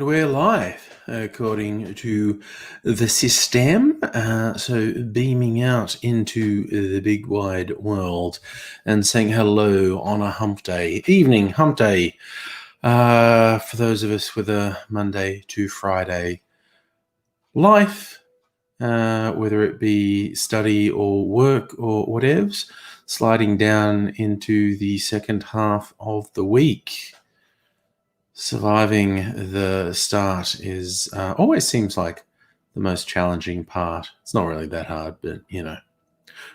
we're live, according to the system. So beaming out into the big wide world and saying hello on a hump day. Evening, hump day. For those of us with a Monday to Friday life, whether it be study or work or whatevs, sliding down into the second half of the week. Surviving the start is always seems like the most challenging part. It's not really that hard, but at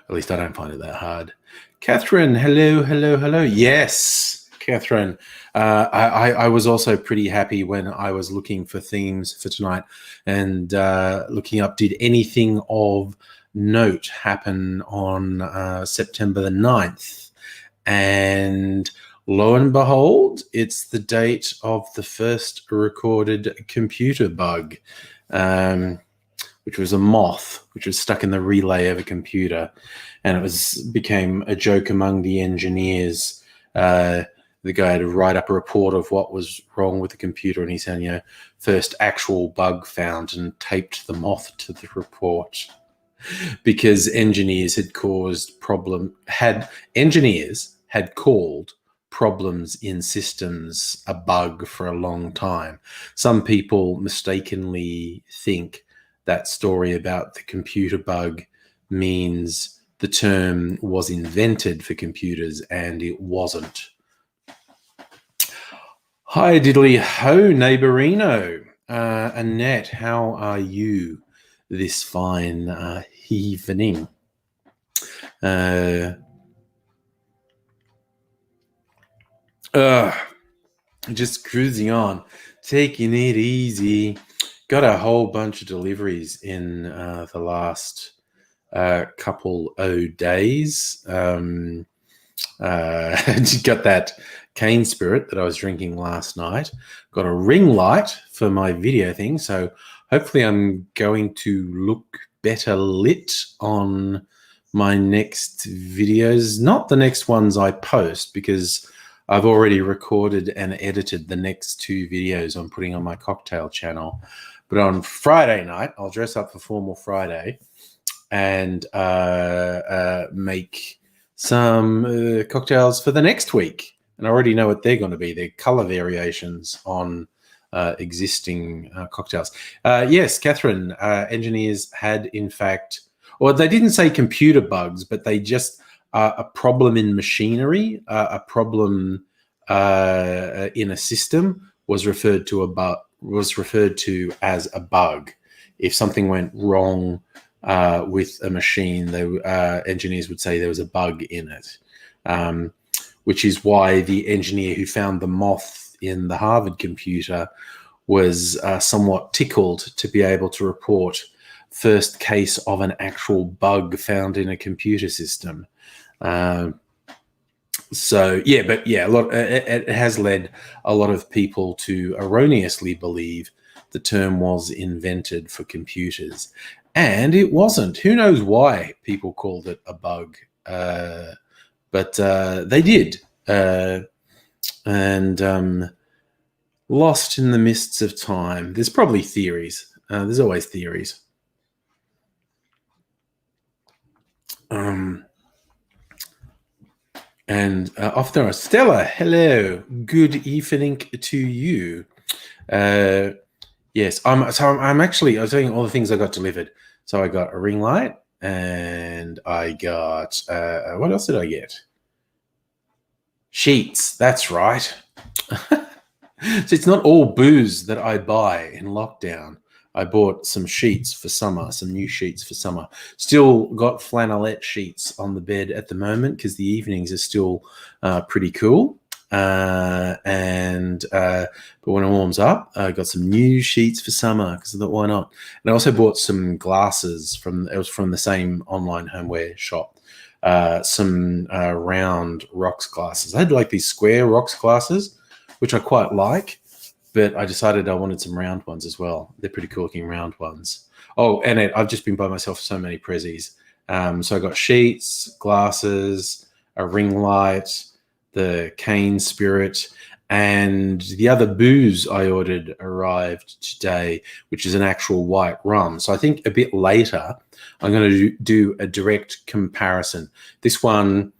least I don't find it that hard. Catherine, hello. Yes, Catherine. I was also pretty happy when I was looking for themes for tonight and looking up, did anything of note happen on September the 9th? And lo and behold, it's the date of the first recorded computer bug, which was a moth, which was stuck in the relay of a computer. And it became a joke among the engineers. The guy had to write up a report of what was wrong with the computer, and he said, first actual bug found, and taped the moth to the report. Because engineers had called problems in systems a bug for a long time. Some people mistakenly think that story about the computer bug means the term was invented for computers, and it wasn't. Hi, diddly ho, neighborino. Annette, how are you this fine evening? Just cruising on, taking it easy. Got a whole bunch of deliveries in the last couple of days. Got that cane spirit that I was drinking last night. Got a ring light for my video thing, so hopefully I'm going to look better lit on my next videos. Not the next ones I post, because I've already recorded and edited the next two videos I'm putting on my cocktail channel. But on Friday night, I'll dress up for Formal Friday and make some cocktails for the next week. And I already know what they're going to be. They're color variations on existing cocktails. Yes, Catherine, engineers had, in fact, or they didn't say computer bugs, but they just a problem in machinery, a problem in a system was referred to as a bug. If something went wrong with a machine, engineers would say there was a bug in it, which is why the engineer who found the moth in the Harvard computer was somewhat tickled to be able to report first case of an actual bug found in a computer system. It has led a lot of people to erroneously believe the term was invented for computers, and it wasn't. Who knows why people called it a bug, but they did, and lost in the mists of time. There's probably theories. There's always theories. And off there, Stella, hello, good evening to you. Yes, I was doing all the things I got delivered. So I got a ring light, and I got, what else did I get? Sheets, that's right. So it's not all booze that I buy in lockdown. I bought some sheets for summer, some new sheets for summer. Still got flannelette sheets on the bed at the moment because the evenings are still pretty cool. But when it warms up, I got some new sheets for summer because I thought, why not? And I also bought some glasses from the same online homeware shop. Some round rocks glasses. I had like these square rocks glasses, which I quite like. But I decided I wanted some round ones as well. They're pretty cool looking round ones. Oh, and I've just been by myself so many prezzies. So I got sheets, glasses, a ring light, the cane spirit, And the other booze I ordered arrived today, which is an actual white rum. So I think a bit later, I'm going to do a direct comparison. This one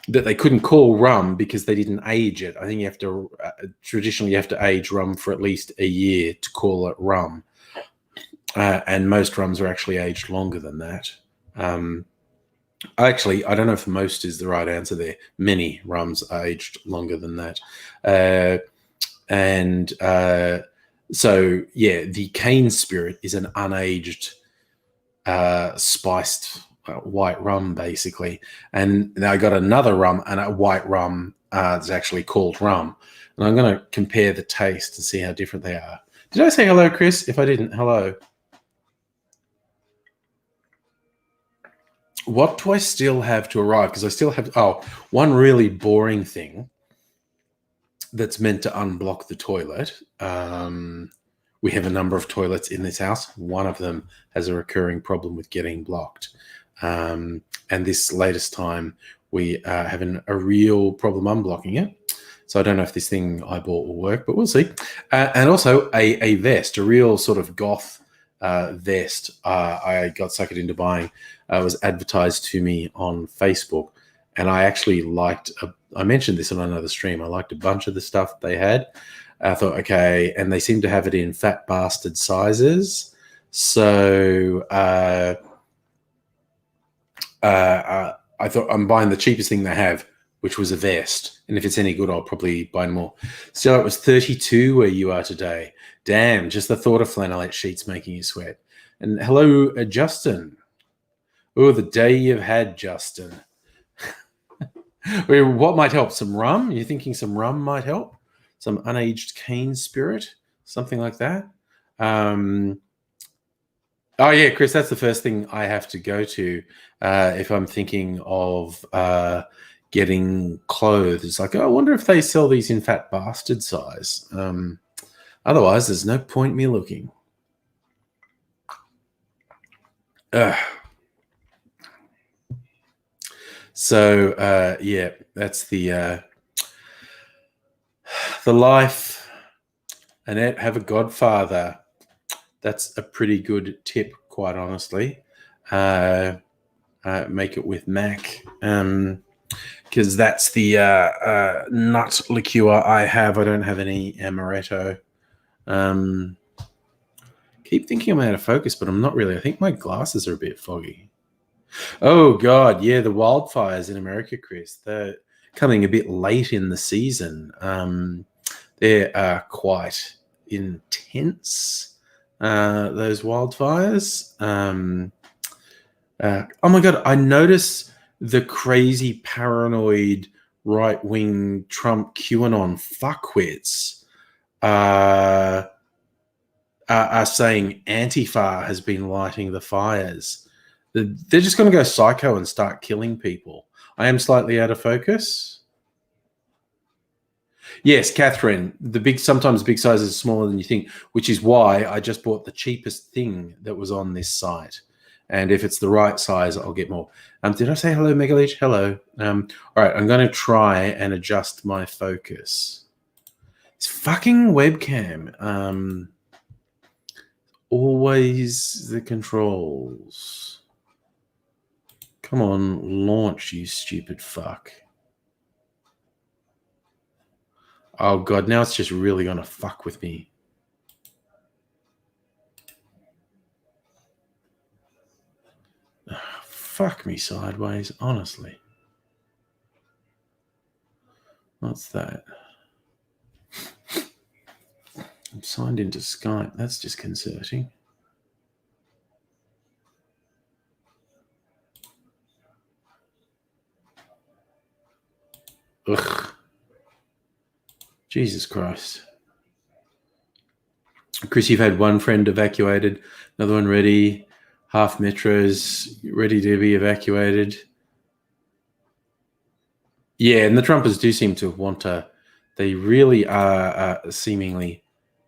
that they couldn't call rum because they didn't age it. I think you have to, traditionally you have to age rum for at least a year to call it rum. And most rums are actually aged longer than that. Actually, I don't know if most is the right answer there. Many rums are aged longer than that. So, yeah, the cane spirit is an unaged, spiced white rum, basically. And now I got another rum and a white rum that's actually called rum. And I'm going to compare the taste and see how different they are. Did I say hello, Chris? If I didn't, hello. What do I still have to arrive? Because I still have, one really boring thing that's meant to unblock the toilet. We have a number of toilets in this house. One of them has a recurring problem with getting blocked. And this latest time, we are having a real problem unblocking it. So I don't know if this thing I bought will work, but we'll see. And also a vest, a real sort of goth vest I got suckered into buying. Was advertised to me on Facebook, and I actually liked, I mentioned this on another stream, I liked a bunch of the stuff they had. I thought, okay, and they seem to have it in fat bastard sizes. So I thought I'm buying the cheapest thing they have, which was a vest. And if it's any good, I'll probably buy more. So it was 32 where you are today. Damn, just the thought of flannelette sheets making you sweat. And hello, Justin. Oh, the day you've had, Justin. What might help? Some rum? You're thinking some rum might help? Some unaged cane spirit? Something like that? Oh, yeah, Chris, that's the first thing I have to go to if I'm thinking of getting clothes. It's like, oh, I wonder if they sell these in fat bastard size. Otherwise, there's no point me looking. So, yeah, that's the life. Annette, have a godfather. That's a pretty good tip, quite honestly. Make it with Mac, because that's the nut liqueur I have. I don't have any amaretto. Keep thinking I'm out of focus, but I'm not really. I think my glasses are a bit foggy. Oh, God, yeah, the wildfires in America, Chris. They're coming a bit late in the season. They are quite intense, those wildfires. Oh, my God, I notice the crazy paranoid right-wing Trump QAnon fuckwits are saying Antifa has been lighting the fires. They're just going to go psycho and start killing people. I am slightly out of focus. Yes, Catherine, sometimes big size is smaller than you think, which is why I just bought the cheapest thing that was on this site. And if it's the right size, I'll get more. Did I say hello, Megaleech? Hello. All right, I'm going to try and adjust my focus. It's fucking webcam. Always the controls. Come on, launch, you stupid fuck. Oh, God, now it's just really going to fuck with me. Fuck me sideways, honestly. What's that? I'm signed into Skype. That's disconcerting. Ugh. Jesus Christ. Chris, you've had one friend evacuated, another one ready, half metros ready to be evacuated. Yeah, and the Trumpers do seem to want to, they really are seemingly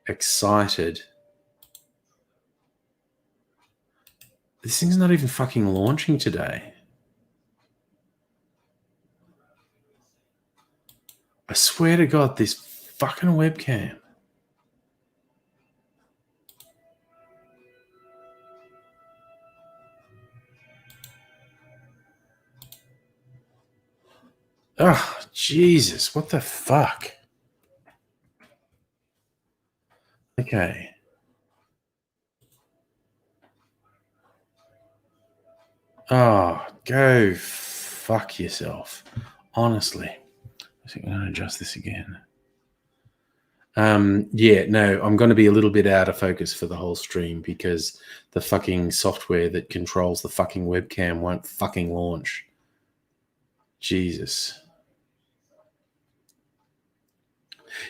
excited. This thing's not even fucking launching today. I swear to God, this fucking webcam. Oh, Jesus. What the fuck? Okay. Oh, go fuck yourself. Honestly. I think I'm going to adjust this again. Yeah, no, I'm going to be a little bit out of focus for the whole stream because the fucking software that controls the fucking webcam won't fucking launch. Jesus.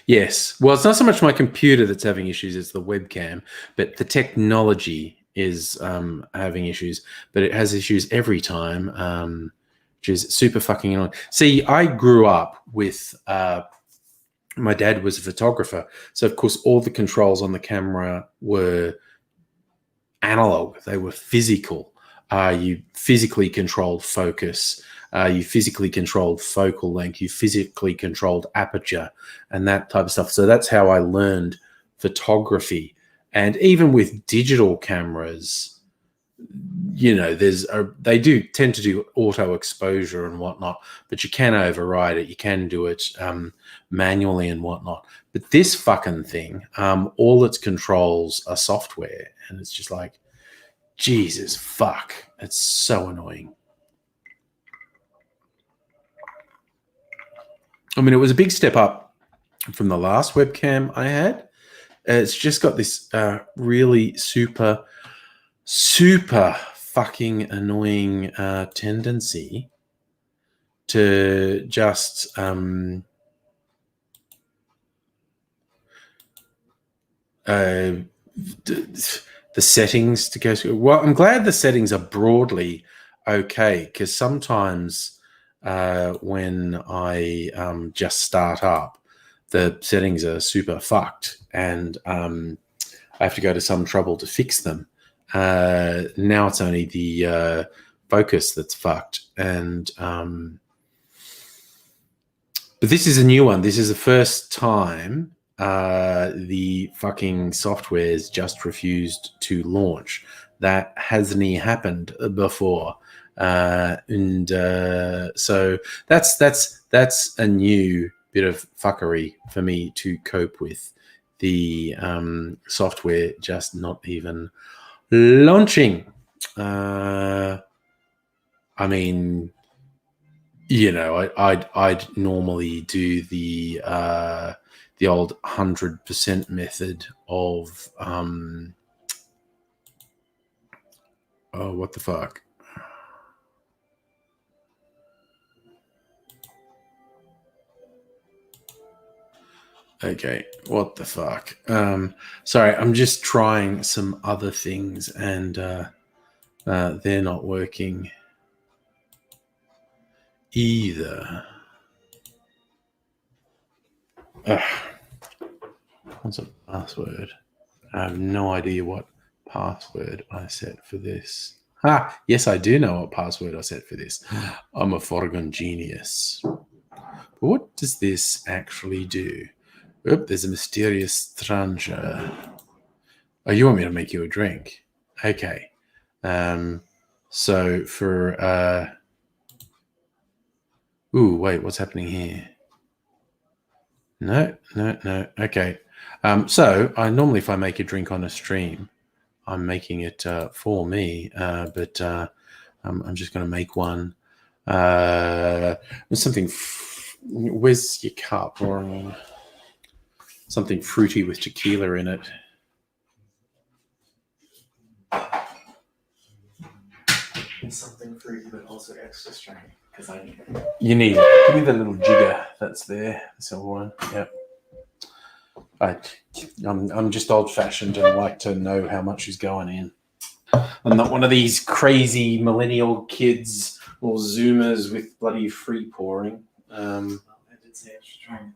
Yes. Well, it's not so much my computer that's having issues, it's the webcam, but the technology is having issues, but it has issues every time, which is super fucking annoying. See, I grew up with my dad was a photographer, so of course all the controls on the camera were analog. They were physical. You physically controlled focus. You physically controlled focal length. You physically controlled aperture and that type of stuff. So that's how I learned photography. And even with digital cameras, you know, they do tend to do auto exposure and whatnot, but you can override it. You can do it manually and whatnot. But this fucking thing, all its controls are software, and it's just like, Jesus fuck, it's so annoying. I mean, it was a big step up from the last webcam I had. It's just got this really super fucking annoying tendency to just the settings to go through. Well, I'm glad the settings are broadly okay, because sometimes when I just start up, the settings are super fucked, and I have to go to some trouble to fix them. Now it's only the focus that's fucked, and but this is a new one. This is the first time the fucking software's just refused to launch. That hasn't happened before, and so that's a new bit of fuckery for me to cope with. The software just not even launching. I mean, you know, I'd normally do the old 100% method of oh, what the fuck. Okay, what the fuck. Sorry, I'm just trying some other things, and they're not working either. What's a password? I have no idea what password I set for this. Yes, I do know what password I set for this. I'm a Forgon genius. But what does this actually do? Oop, there's a mysterious stranger. Oh, you want me to make you a drink? Okay. So for ooh, wait, what's happening here? No. Okay. So I normally, if I make a drink on a stream, I'm making it for me, but I'm just going to make one. Something. Where's your cup? Or something fruity with tequila in it. Something fruity, but also extra strong. Because I need it. You need it. Give me the little jigger that's there. The silver one. Yep. I'm just old-fashioned and like to know how much is going in. I'm not one of these crazy millennial kids or Zoomers with bloody free pouring. Well, I did say extra strong.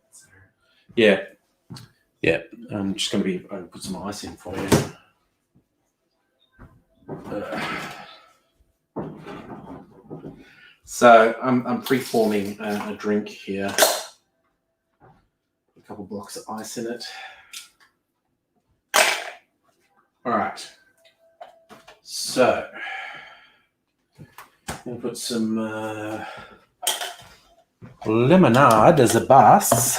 Yeah. I'm just going to put some ice in for you. So I'm pre-forming a drink here. couple blocks of ice in it. All right. So, I'm going to put some lemonade as a base.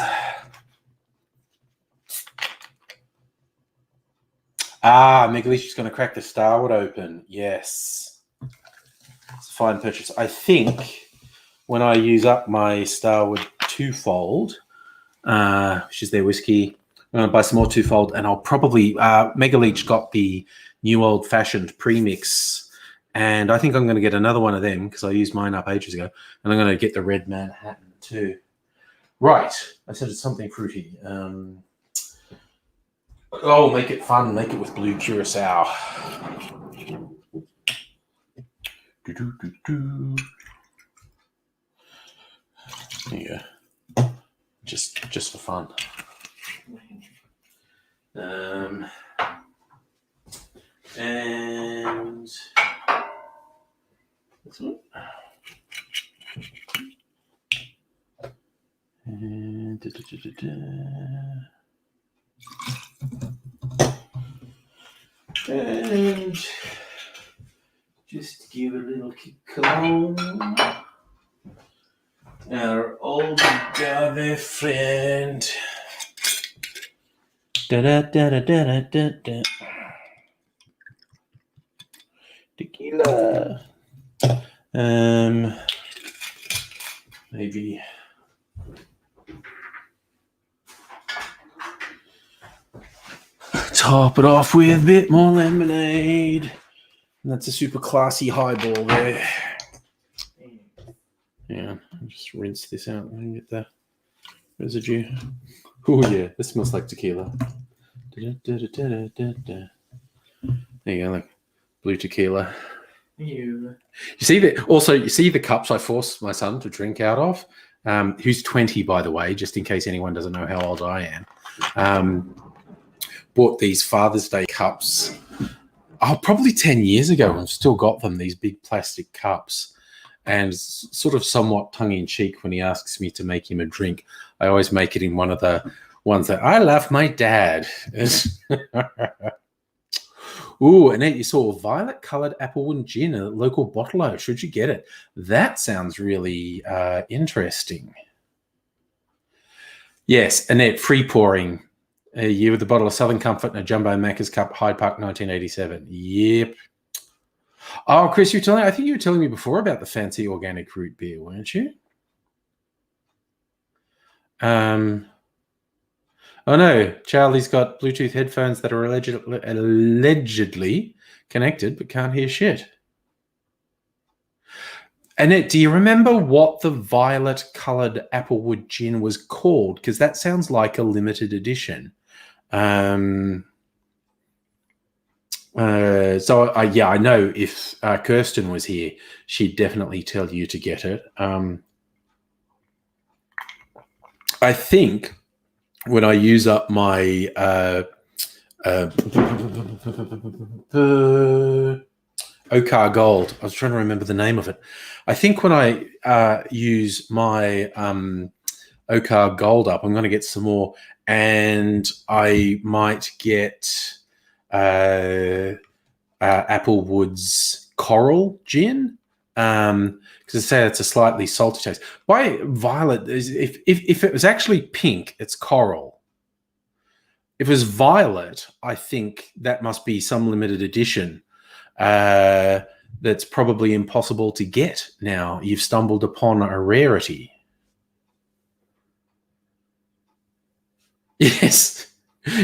Megalicious going to crack the starwood open. Yes. It's a fine purchase. I think when I use up my starwood twofold, which is their whiskey, I'm going to buy some more twofold, and I'll probably... Megaleech got the new old-fashioned premix, and I think I'm going to get another one of them because I used mine up ages ago, and I'm going to get the Red Manhattan too. Right. I said it's something fruity. Make it fun. Make it with blue curacao. There you go. Just for fun. And this one. And and just give a little kick along. Our old agave friend. Da da da da da da da. Tequila. Maybe. Top it off with a bit more lemonade. And that's a super classy highball there. Yeah, I'll just rinse this out and get the residue. Oh yeah, this smells like tequila. There you go, like blue tequila. You see that? Also, you see the cups I forced my son to drink out of. Who's 20, by the way, just in case anyone doesn't know how old I am. Bought these Father's Day cups. Probably 10 years ago. I've still got them. These big plastic cups. And sort of somewhat tongue-in-cheek when he asks me to make him a drink, I always make it in one of the ones that I love my dad. Ooh, Annette, you saw violet-coloured applewood gin at a local bottler. Should you get it? That sounds really interesting. Yes, Annette, free pouring. A year with a bottle of Southern Comfort and a jumbo Macca's cup, Hyde Park, 1987. Yep. Oh, Chris, I think you were telling me before about the fancy organic root beer, weren't you? Oh no, Charlie's got Bluetooth headphones that are allegedly connected but can't hear shit. Annette, do you remember what the violet-coloured applewood gin was called? Because that sounds like a limited edition. I know if Kirsten was here, she'd definitely tell you to get it. I think when I use up my Okar Gold, I was trying to remember the name of it. I think when I use my Okar Gold up, I'm going to get some more, and I might get Applewood's Coral Gin, because I say it's a slightly salty taste. By violet, if it was actually pink, it's coral. If it was violet, I think that must be some limited edition that's probably impossible to get now. You've stumbled upon a rarity. Yes.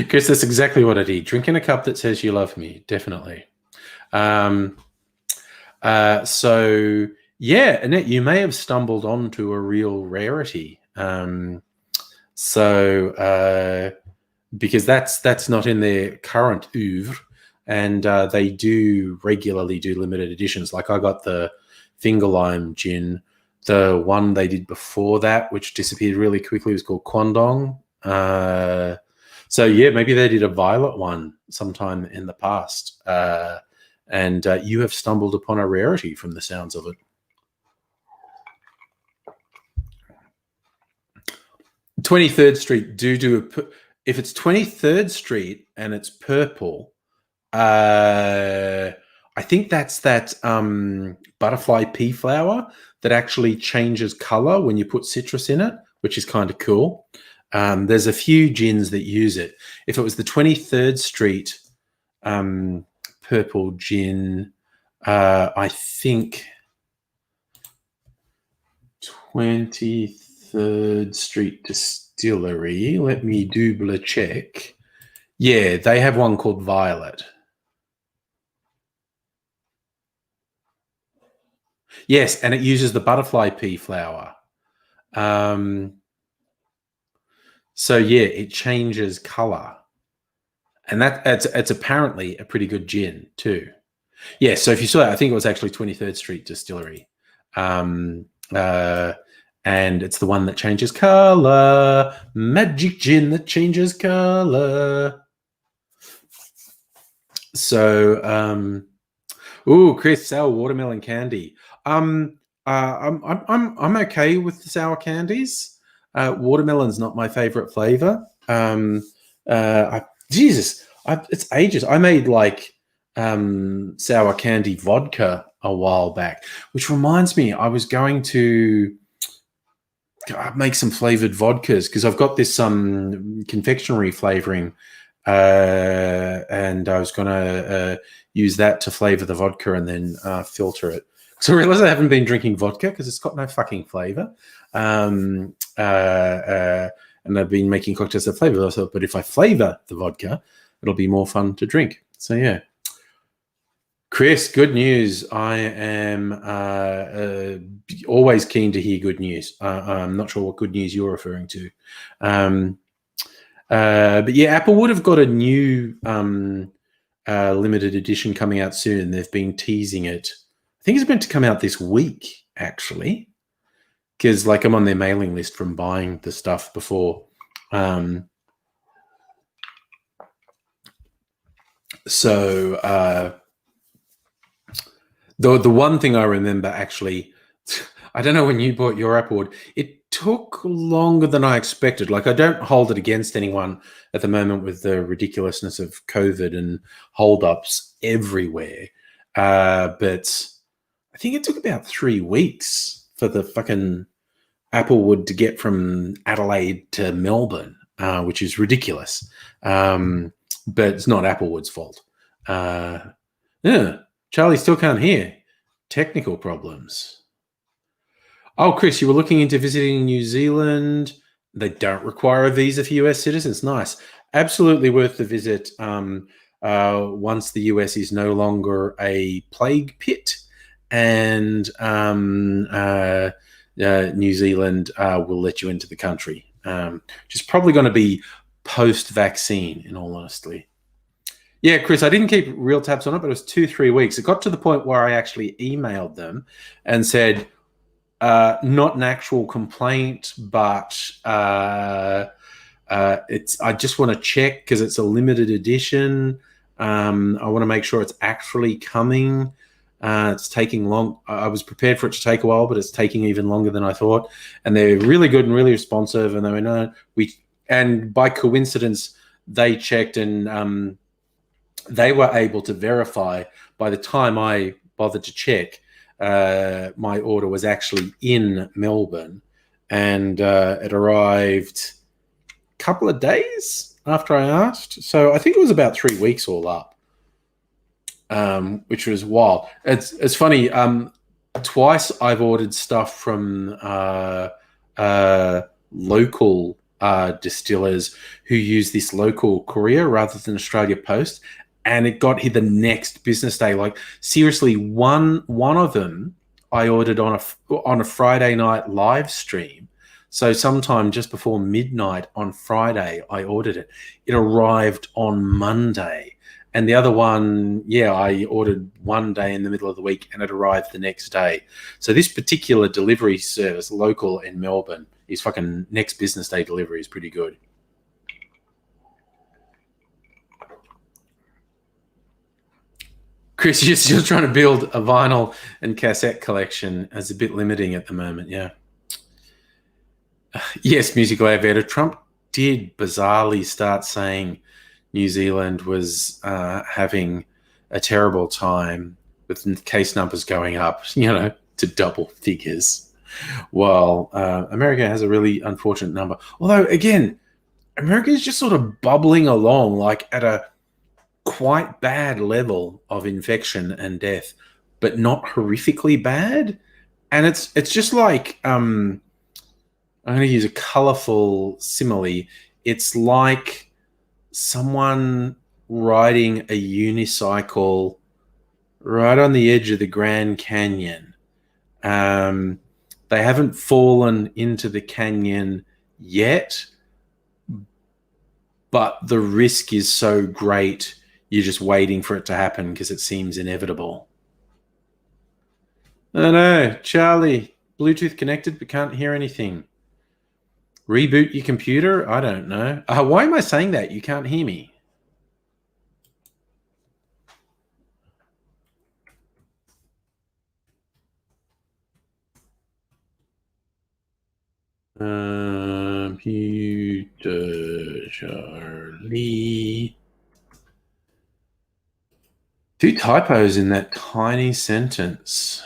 Chris, that's exactly what I did. Drink in a cup that says you love me. Definitely. So, yeah, Annette, you may have stumbled onto a real rarity. Because that's not in their current oeuvre, and they do regularly do limited editions. Like I got the Finger Lime Gin. The one they did before that, which disappeared really quickly, was called Kwandong. So yeah, maybe they did a violet one sometime in the past, and you have stumbled upon a rarity from the sounds of it. 23rd Street if it's 23rd Street and it's purple, I think that's that butterfly pea flower that actually changes color when you put citrus in it, which is kind of cool. There's a few gins that use it. If it was the 23rd Street purple gin, I think 23rd Street Distillery. Let me double check. Yeah, they have one called Violet. Yes, and it uses the butterfly pea flower. So yeah, it changes color, and it's apparently a pretty good gin too. Yeah, so if you saw it, I think it was actually 23rd Street Distillery, and it's the one that changes color, magic gin that changes color. So, Chris, sour watermelon candy. I'm okay with the sour candies. Watermelon's not my favorite flavor. It's ages. I made like sour candy vodka a while back, which reminds me, I was going to make some flavored vodkas because I've got this confectionery flavoring, and I was going to use that to flavor the vodka and then filter it. So I realized I haven't been drinking vodka because it's got no fucking flavor. And I've been making cocktails that flavor. I thought, but if I flavor the vodka, it'll be more fun to drink. So yeah. Chris, good news. I am always keen to hear good news. I'm not sure what good news you're referring to. But yeah, Apple would have got a new limited edition coming out soon. They've been teasing it. I think it's meant to come out this week, actually, because like I'm on their mailing list from buying the stuff before. So the one thing I remember, actually, I don't know when you bought your Apple Watch, it took longer than I expected. Like, I don't hold it against anyone at the moment with the ridiculousness of COVID and holdups everywhere. But I think it took about 3 weeks for the fucking Applewood to get from Adelaide to Melbourne, which is ridiculous. But it's not Applewood's fault. Yeah, Charlie still can't hear. Technical problems. Oh, Chris, you were looking into visiting New Zealand. They don't require a visa for US citizens. Nice. Absolutely worth the visit once the US is no longer a plague pit, and New Zealand will let you into the country. Which is probably going to be post-vaccine, in all honesty. Yeah, Chris, I didn't keep real tabs on it, but it was 2-3 weeks. It got to the point where I actually emailed them and said, not an actual complaint, but it's. I just want to check because it's a limited edition. I want to make sure it's actually coming. It's taking long. I was prepared for it to take a while, but it's taking even longer than I thought. And they're really good and really responsive. And they were no, and by coincidence, they checked and they were able to verify by the time I bothered to check. My order was actually in Melbourne, and it arrived a couple of days after I asked. So I think it was about 3 weeks all up, which was wild. It's funny. Twice I've ordered stuff from local distillers who use this local courier rather than Australia Post. And it got here the next business day. Like, seriously, one of them I ordered on a Friday night live stream. So sometime just before midnight on Friday, I ordered it. It arrived on Monday. And the other one, yeah, I ordered one day in the middle of the week and it arrived the next day. So this particular delivery service, local in Melbourne, is fucking next business day delivery is pretty good. Chris, you're still trying to build a vinyl and cassette collection. It's a bit limiting at the moment, yeah. Yes, musical aviator. Trump did bizarrely start saying New Zealand was having a terrible time with case numbers going up, to double figures, while America has a really unfortunate number. Although, again, America is just sort of bubbling along, like at a quite bad level of infection and death, but not horrifically bad. And it's just like I'm going to use a colorful simile. It's like someone riding a unicycle right on the edge of the Grand Canyon. Um, they haven't fallen into the canyon yet, but the risk is so great, you're just waiting for it to happen because it seems inevitable. Oh no, Charlie, Bluetooth connected but can't hear anything. Reboot your computer? I don't know. Why am I saying that? You can't hear me. Computer, Charlie. 2 typos in that tiny sentence.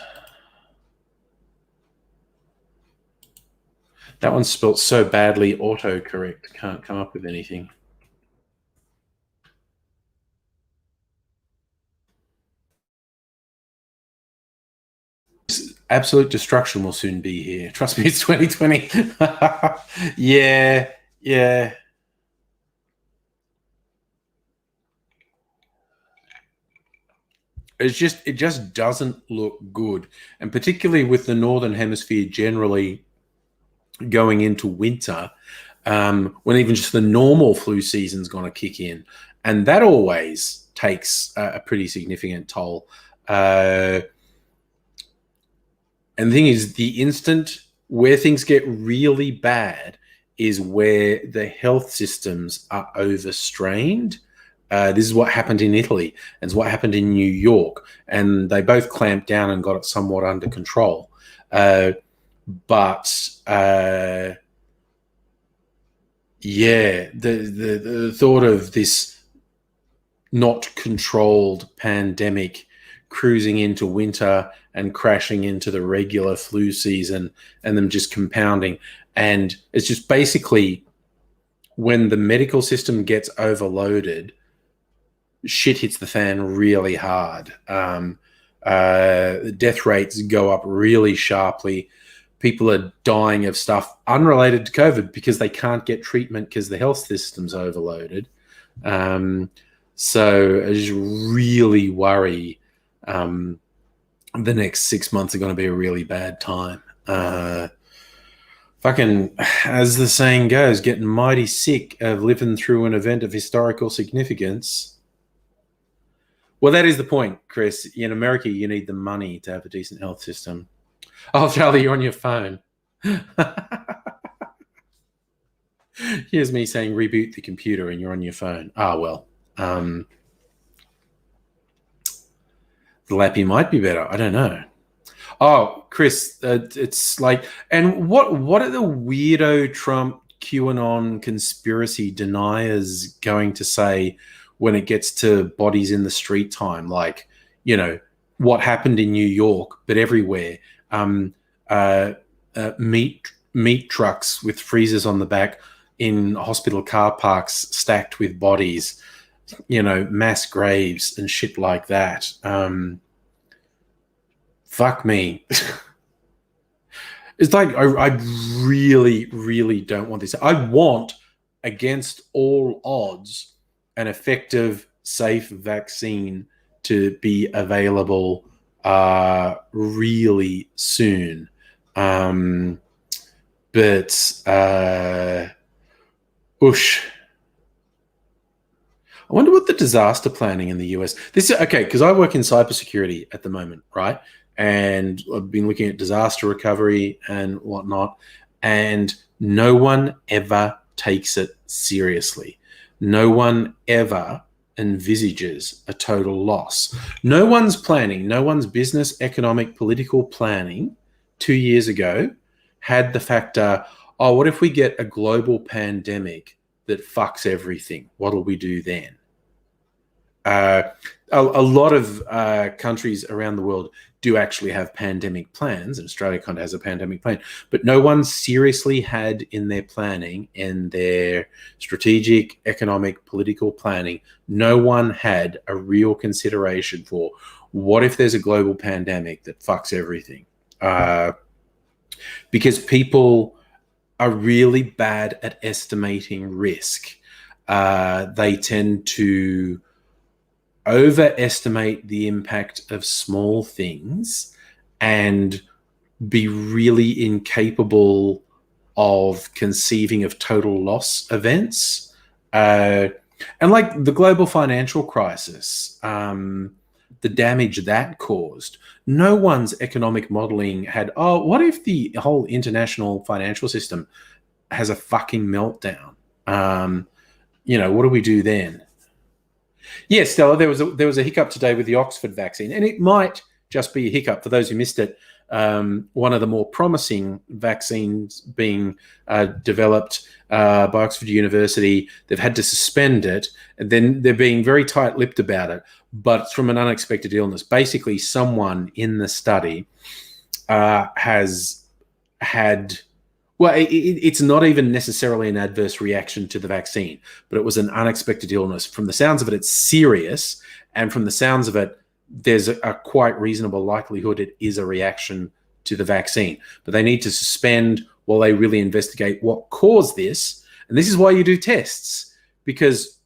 That one's spelt so badly, autocorrect can't come up with anything. Absolute destruction will soon be here. Trust me, it's 2020. Yeah. It just doesn't look good. And particularly with the Northern Hemisphere generally going into winter, when even just the normal flu season's going to kick in. And that always takes a pretty significant toll. And the thing is, the instant where things get really bad is where the health systems are overstrained. This is what happened in Italy, and it's what happened in New York, and they both clamped down and got it somewhat under control. But yeah, the thought of this not controlled pandemic cruising into winter and crashing into the regular flu season and them just compounding. And it's just basically when the medical system gets overloaded, shit hits the fan really hard. Death rates go up really sharply. People are dying of stuff unrelated to COVID because they can't get treatment because the health system's overloaded. So I just really worry the next 6 months are going to be a really bad time. Fucking, as the saying goes, getting mighty sick of living through an event of historical significance. Well, that is the point, Chris. In America, you need the money to have a decent health system. Oh, Charlie, you're on your phone. Here's me saying reboot the computer and you're on your phone. Well. The Lappy might be better. I don't know. Oh, Chris, it's like, and what are the weirdo Trump QAnon conspiracy deniers going to say when it gets to bodies in the street time? Like, what happened in New York, but everywhere. Meat trucks with freezers on the back in hospital car parks stacked with bodies. Mass graves and shit like that. Fuck me. It's like I really, really don't want this. I want, against all odds, an effective, safe vaccine to be available really soon. Oosh. I wonder what the disaster planning in the US. This is okay because I work in cybersecurity at the moment, right? And I've been looking at disaster recovery and whatnot, and no one ever takes it seriously. No one ever envisages a total loss. No one's planning, no one's business, economic, political planning 2 years ago had the factor, oh, what if we get a global pandemic that fucks everything? What'll we do then? A lot of countries around the world do actually have pandemic plans, and Australia kind of has a pandemic plan, but no one seriously had in their planning, in their strategic, economic, political planning, no one had a real consideration for what if there's a global pandemic that fucks everything? Because people are really bad at estimating risk. They tend to overestimate the impact of small things and be really incapable of conceiving of total loss events. And like the global financial crisis, the damage that caused, no one's economic modeling had, oh, what if the whole international financial system has a fucking meltdown? What do we do then? Yes, Stella, there was a hiccup today with the Oxford vaccine, and it might just be a hiccup. For those who missed it, one of the more promising vaccines being developed by Oxford University, they've had to suspend it, and then they're being very tight-lipped about it, but it's from an unexpected illness. Basically, someone in the study has had... Well, it's not even necessarily an adverse reaction to the vaccine, but it was an unexpected illness. From the sounds of it, it's serious. And from the sounds of it, there's a quite reasonable likelihood it is a reaction to the vaccine. But they need to suspend while they really investigate what caused this. And this is why you do tests, because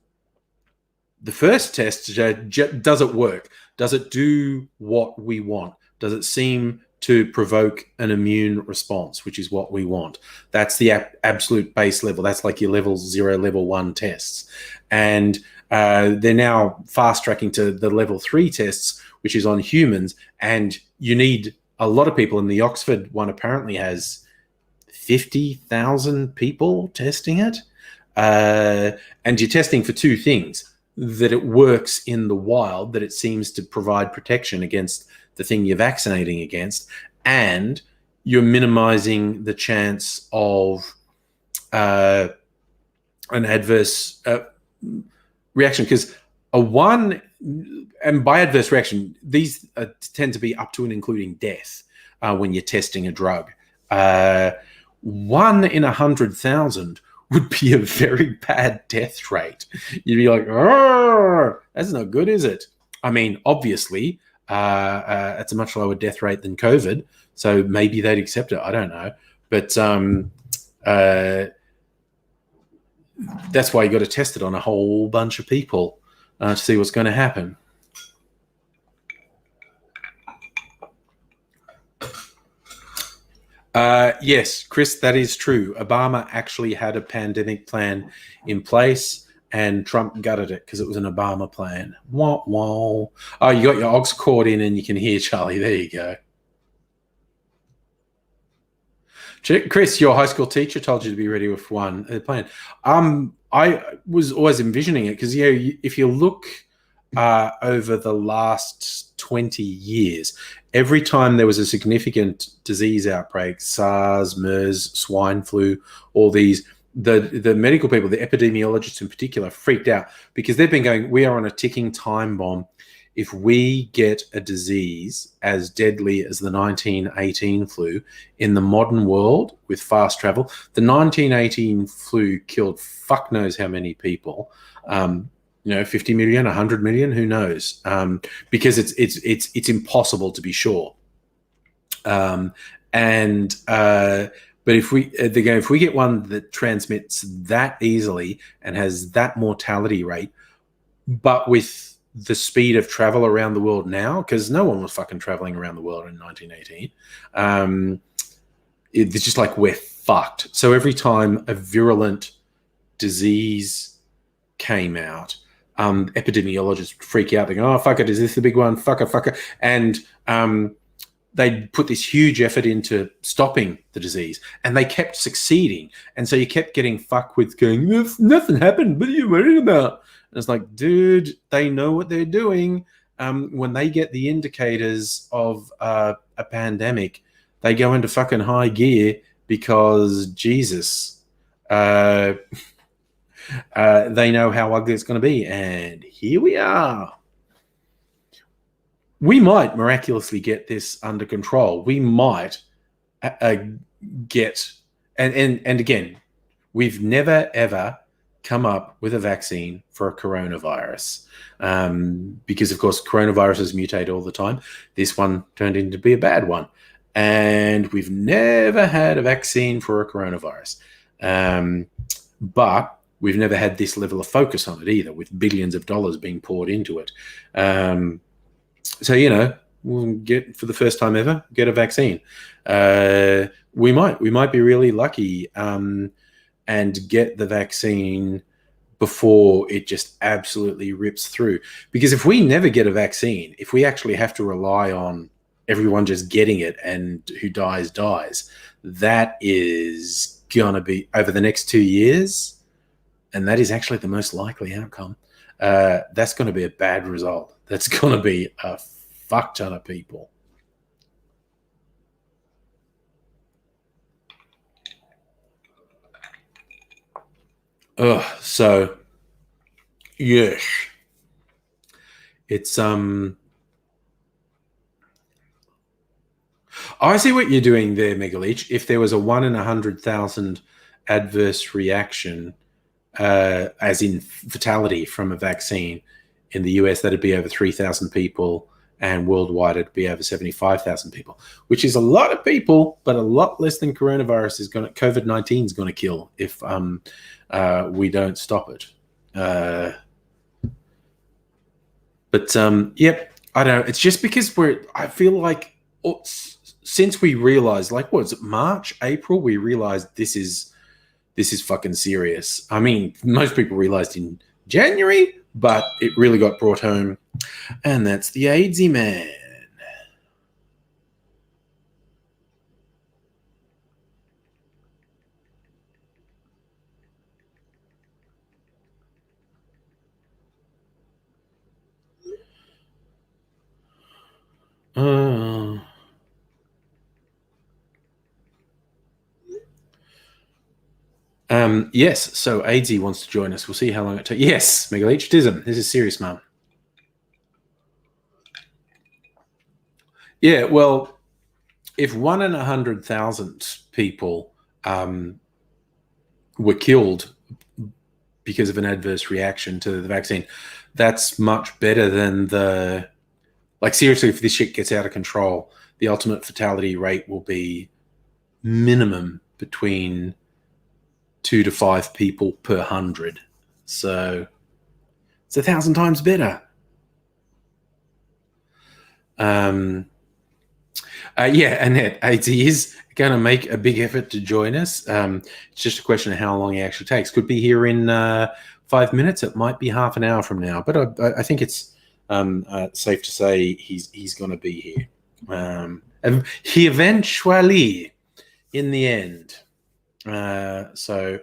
the first test, does it work? Does it do what we want? Does it seem to provoke an immune response, which is what we want? That's the absolute base level. That's like your level 0, level 1 tests. And they're now fast tracking to the level 3 tests, which is on humans. And you need a lot of people. And the Oxford one apparently has 50,000 people testing it. And you're testing for two things: that it works in the wild, that it seems to provide protection against the thing you're vaccinating against, and you're minimizing the chance of an adverse reaction. Because and by adverse reaction, these tend to be up to and including death when you're testing a drug. 1 in 100,000 would be a very bad death rate. You'd be like, oh, that's not good, is it? I mean, obviously, it's a much lower death rate than COVID, so maybe they'd accept it. I don't know. But that's why you got to test it on a whole bunch of people to see what's going to happen. Yes, Chris, that is true. Obama actually had a pandemic plan in place, and Trump gutted it because it was an Obama plan. Wah, wah. Oh, you got your aux cord in and you can hear Charlie. There you go. Chris, your high school teacher told you to be ready with one plan. I was always envisioning it because, if you look over the last 20 years, every time there was a significant disease outbreak, SARS, MERS, swine flu, all these, the medical people, the epidemiologists in particular, freaked out because they've been going, we are on a ticking time bomb. If we get a disease as deadly as the 1918 flu in the modern world with fast travel, the 1918 flu killed fuck knows how many people. 50 million, 100 million, who knows? Because it's impossible to be sure. But if we get one that transmits that easily and has that mortality rate, but with the speed of travel around the world now, because no one was fucking traveling around the world in 1918, it's just like we're fucked. So every time a virulent disease came out, epidemiologists freak out. They go, oh, fuck it, is this the big one? Fucker. And they put this huge effort into stopping the disease, and they kept succeeding. And so you kept getting fucked with going, nothing happened, what are you worried about? And it's like, dude, they know what they're doing. When they get the indicators of a pandemic, they go into fucking high gear because Jesus, they know how ugly it's going to be. And here we are. We might miraculously get this under control. We might get, and again, we've never ever come up with a vaccine for a coronavirus, because of course coronaviruses mutate all the time. This one turned into be a bad one, and we've never had a vaccine for a coronavirus, but we've never had this level of focus on it either, with billions of dollars being poured into it. So we'll get, for the first time ever, get a vaccine. We might be really lucky and get the vaccine before it just absolutely rips through. Because if we never get a vaccine, if we actually have to rely on everyone just getting it and who dies, that is going to be over the next 2 years. And that is actually the most likely outcome. That's going to be a bad result. That's going to be a fuck ton of people. So yes, it's I see what you're doing there, Megaleech. If there was a 1 in 100,000 adverse reaction, as in fatality from a vaccine in the US, that'd be over 3,000 people, and worldwide it'd be over 75,000 people, which is a lot of people, but a lot less than COVID-19 is going to kill if we don't stop it. Yep, I don't know. It's just because I feel like since we realized, like, what is it, March, April, we realized this is fucking serious. I mean, most people realized in January, but it really got brought home. And that's the AIDSy man. Yes, so AIDSy wants to join us. We'll see how long it takes. Yes, Megaleech, Tism, this is serious, man. Yeah, well, if 1 in 100,000 people were killed because of an adverse reaction to the vaccine, that's much better than seriously, if this shit gets out of control, the ultimate fatality rate will be minimum between 2 to 5 people per 100. So it's 1,000 times better. Annette, AIDSy is going to make a big effort to join us. It's just a question of how long he actually takes. Could be here in 5 minutes. It might be half an hour from now, but I think it's safe to say he's going to be here. He eventually, in the end. So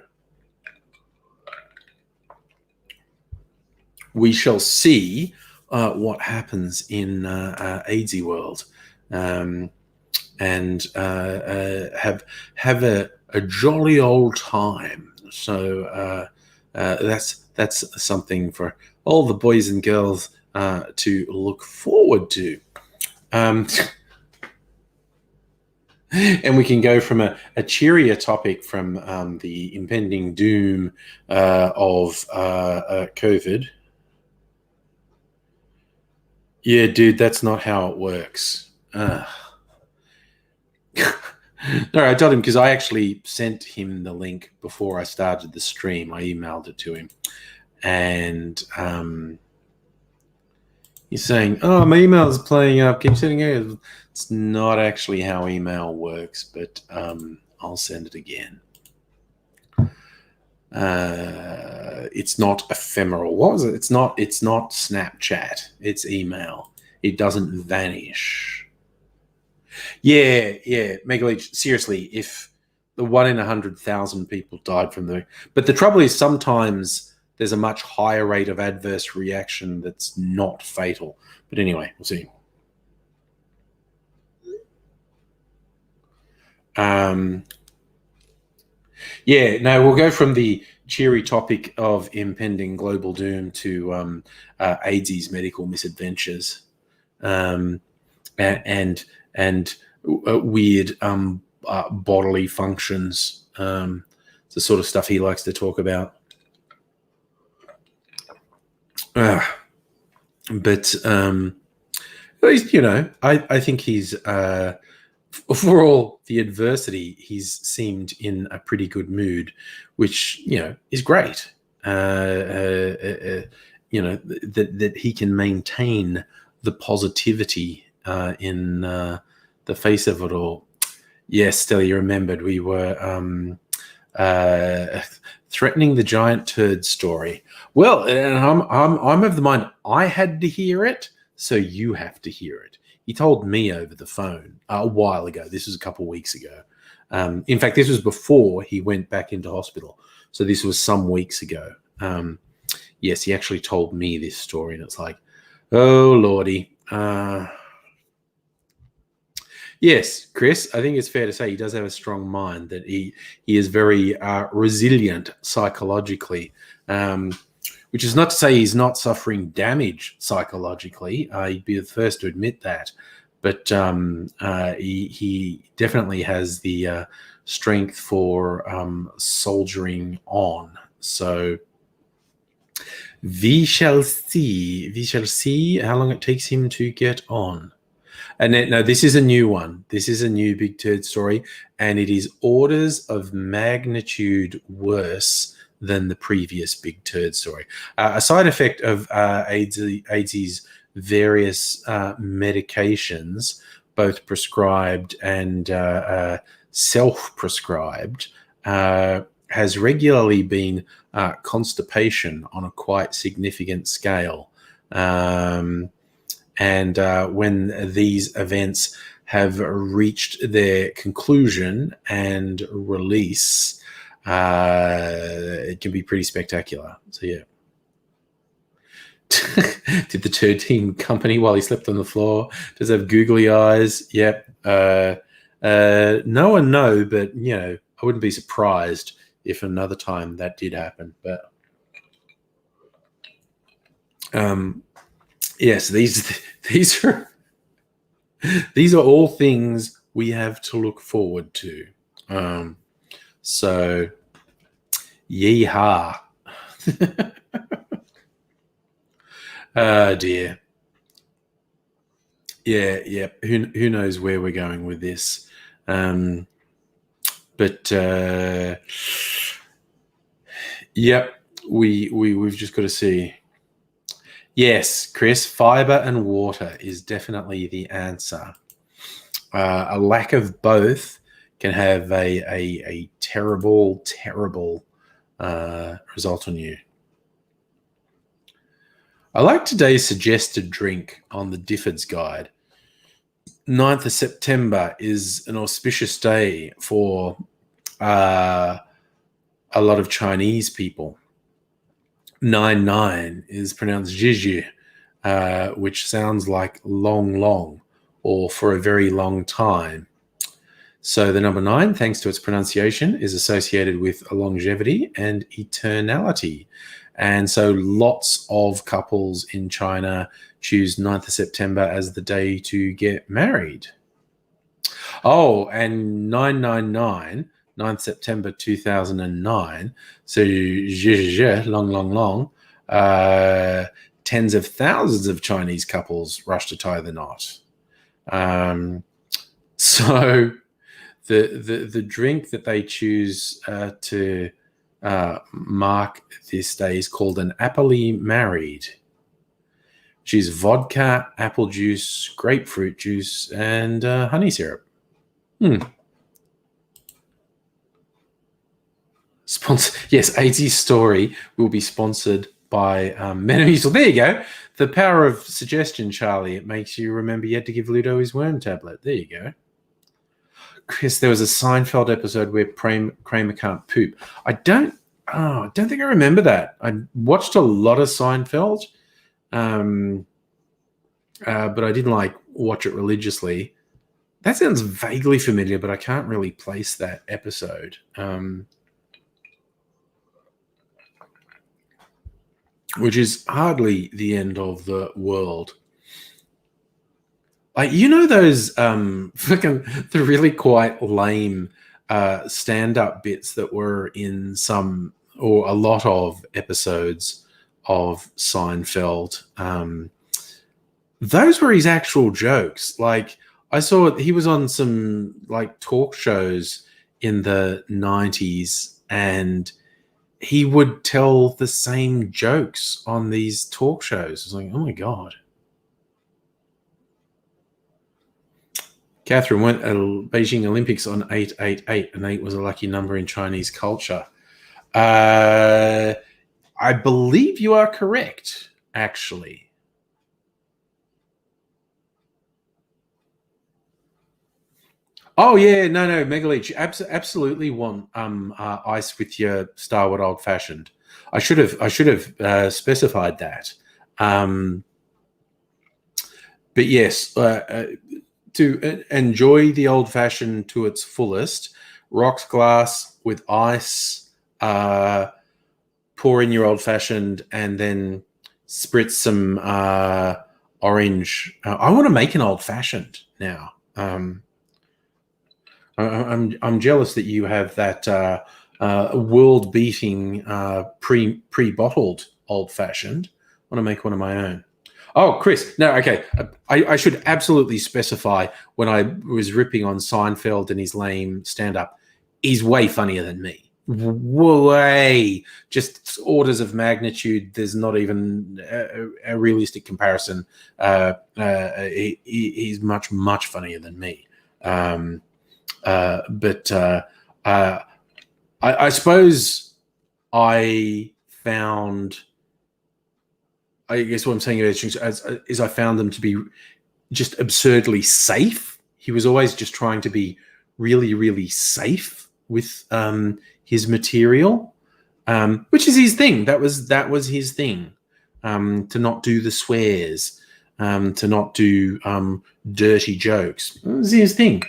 we shall see what happens in AIDSy world, and have a jolly old time. So that's something for all the boys and girls to look forward to. And we can go from a cheerier topic from the impending doom of COVID. Yeah, dude, that's not how it works. No, I told him, because I actually sent him the link before I started the stream. I emailed it to him. And he's saying, oh, my email is playing up. Keep sending it. It's not actually how email works, but I'll send it again. It's not ephemeral. What was it? It's not Snapchat. It's email. It doesn't vanish. Yeah. Megaleech, seriously, if the 1 in 100,000 people died from but the trouble is sometimes there's a much higher rate of adverse reaction that's not fatal. But anyway, we'll see. Yeah, no, we'll go from the cheery topic of impending global doom to AIDS's medical misadventures, um, and weird bodily functions. It's the sort of stuff he likes to talk about. But at least, I think he's for all the adversity, he's seemed in a pretty good mood, which is great. That he can maintain the positivity in the face of it all. Yes, Stella, you remembered we were threatening the giant turd story. Well, and I'm of the mind I had to hear it, so you have to hear it. He told me over the phone a while ago. This was a couple of weeks ago. In fact, this was before he went back into hospital. So this was some weeks ago. Yes, he actually told me this story, and it's like, oh, Lordy. Yes, Chris, I think it's fair to say he does have a strong mind, that he is very resilient psychologically, which is not to say he's not suffering damage psychologically. He'd be the first to admit that. But he definitely has the strength for soldiering on. So we shall see. We shall see how long it takes him to get on. And then, no, this is a new one. This is a new big turd story, and it is orders of magnitude worse than the previous big turd story. A side effect of AIDS's various medications, both prescribed and self-prescribed, has regularly been constipation on a quite significant scale. And when these events have reached their conclusion and release, it can be pretty spectacular. So, yeah. Did the turd team company while he slept on the floor? Does have googly eyes? Yep. No one know, but, I wouldn't be surprised if another time that did happen. But yes, these are all things we have to look forward to. So, yeehaw. Oh dear. Yeah. Who knows where we're going with this? But yep, we've just got to see. Yes, Chris, fiber and water is definitely the answer. A lack of both can have a terrible, terrible result on you. I like today's suggested drink on the Difford's Guide. 9th of September is an auspicious day for a lot of Chinese people. 9/9 is pronounced Zhizhi, which sounds like long, or for a very long time. So the number 9, thanks to its pronunciation, is associated with longevity and eternality. And so lots of couples in China choose 9th of September as the day to get married. Oh, and 999, 9th September 2009. So long. Tens of thousands of Chinese couples rush to tie the knot. So the drink that they choose to mark this day is called an happily married, which is vodka, apple juice, grapefruit juice, and honey syrup. Yes, AIDS's story will be sponsored by Metamucil. There you go. The power of suggestion, Charlie. It makes you remember you had to give Ludo his worm tablet. There you go. Chris, there was a Seinfeld episode where Kramer can't poop. I don't think I remember that. I watched a lot of Seinfeld, but I didn't watch it religiously. That sounds vaguely familiar, but I can't really place that episode. which is hardly the end of the world. Like, you know, those fucking the really quite lame stand-up bits that were in some or a lot of episodes of Seinfeld. Those were his actual jokes. Like, I saw he was on some like talk shows in the 90s, and he would tell the same jokes on these talk shows. It's like, oh my God. Catherine went at Beijing Olympics on 888, and 8 was a lucky number in Chinese culture. I believe you are correct, actually. Oh yeah, no, Megaleech, you absolutely want ice with your Starwood Old Fashioned. I should have specified that. Um, but yes, to enjoy the old fashioned to its fullest, rocks glass with ice. Pour in your old fashioned, and then spritz some orange. I want to make an old fashioned now. I'm jealous that you have that world beating pre bottled old fashioned. I want to make one of my own. Oh, Chris, no, okay. I should absolutely specify when I was ripping on Seinfeld and his lame stand up, he's way funnier than me. Way, just orders there's not even a realistic comparison. He's much funnier than me. But I suppose I found, I guess what I'm saying is I found them to be just absurdly safe. He was always just trying to be really, really safe with his material, which is his thing. That was his thing, to not do the swears, to not do dirty jokes. It was his thing.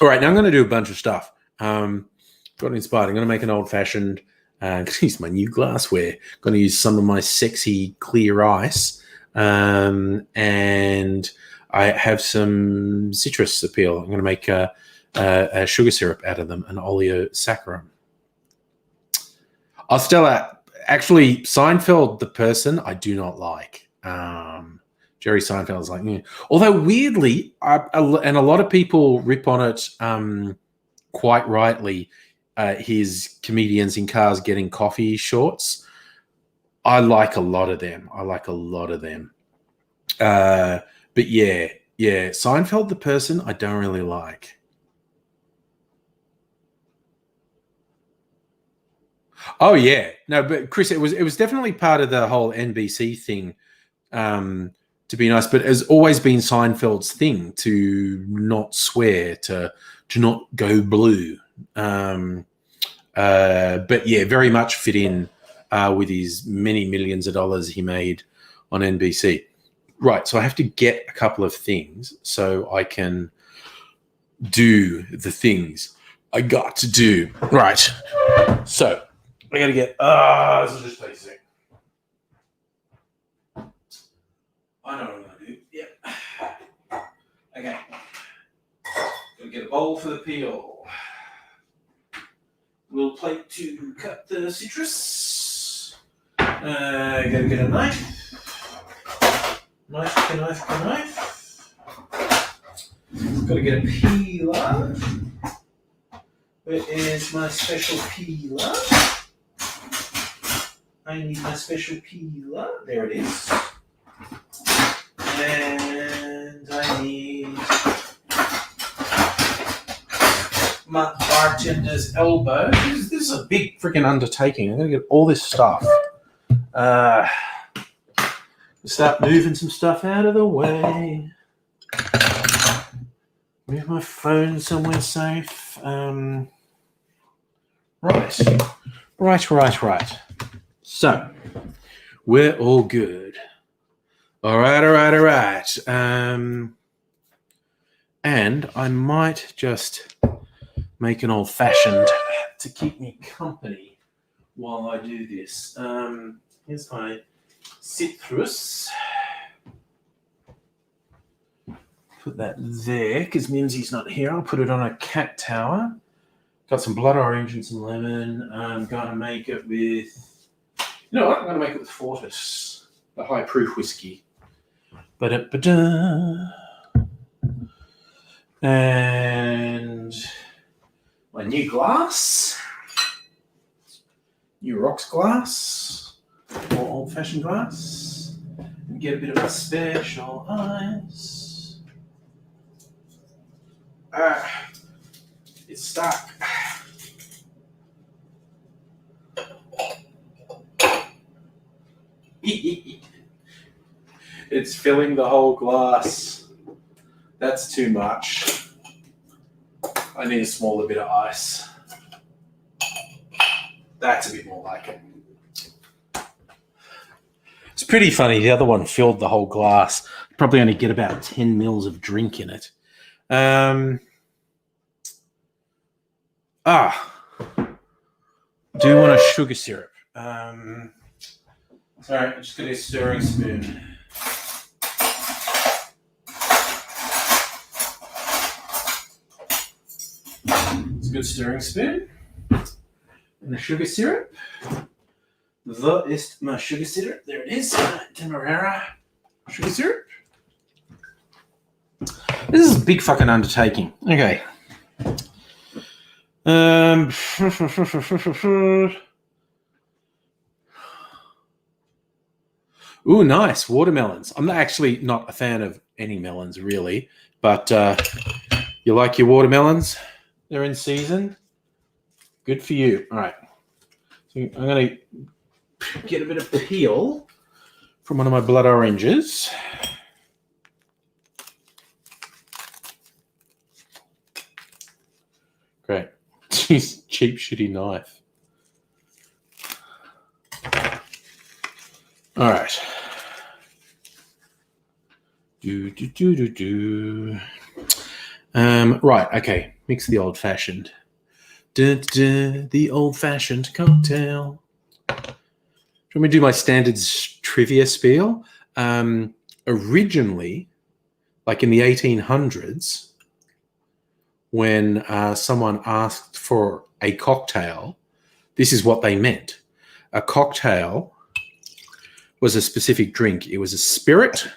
All right, now I'm going to do a bunch of stuff. Got inspired. I'm going to make an old-fashioned. I'm going to use my new glassware. I'm going to use some of my sexy clear ice. And I have some citrus appeal. I'm going to make a sugar syrup out of them, an oleosaccharum. Stella, actually, Seinfeld, the person, I do not like. Jerry Seinfeld is like, although weirdly, and a lot of people rip on it quite rightly, his comedians in cars getting coffee shorts. I like a lot of them. But yeah, Seinfeld, the person, I don't really like. Oh yeah, no, but Chris, it was definitely part of the whole NBC thing. To be nice, but it has always been Seinfeld's thing to not swear, to not go blue. But yeah, very much fit in with his many millions of dollars he made on NBC. Right, so I have to get a couple of things so I can do the things I got to do. Right, so I got to get. This is just basic. I know what I'm going to do. Yep. Okay. Gonna get a bowl for the peel. Little plate to cut the citrus. Gotta get a knife. Knife. Gotta get a peeler. Where is my special peeler? I need my special peeler. There it is. And I need my bartender's elbow. This is a big freaking undertaking. I'm going to get all this stuff. Start moving some stuff out of the way. Move my phone somewhere safe. Right. So, we're all good. All right. And I might just make an old-fashioned to keep me company while I do this. Here's my citrus. Put that there because Mimsy's not here. I'll put it on a cat tower. Got some blood orange and some lemon. I'm going to make it with... You know what? I'm going to make it with Fortis, the high proof whiskey. Ba-da-ba-da. And my new glass. New rocks glass. Or old-fashioned glass. And get a bit of a special ice. It's stuck. It's filling the whole glass. That's too much. I need a smaller bit of ice. That's a bit more like it. It's pretty funny. The other one filled the whole glass. Probably only get about 10 mils of drink in it. Do you want a sugar syrup? Sorry, I'm just going to get a stirring spoon. It's a good stirring spoon. And the sugar syrup. The ist my sugar syrup. There it is. Demerara sugar syrup. This is a big fucking undertaking. Okay. Ooh, nice. Watermelons. I'm actually not a fan of any melons, really. But you like your watermelons? They're in season. Good for you. All right. So I'm going to get a bit of peel from one of my blood oranges. Great. Jeez, cheap, shitty knife. All right. Right, okay. Mix the old-fashioned. The old-fashioned cocktail. Let me do my standard trivia spiel. Originally, like in the 1800s, when someone asked for a cocktail, this is what they meant. A cocktail was a specific drink. It was a spirit,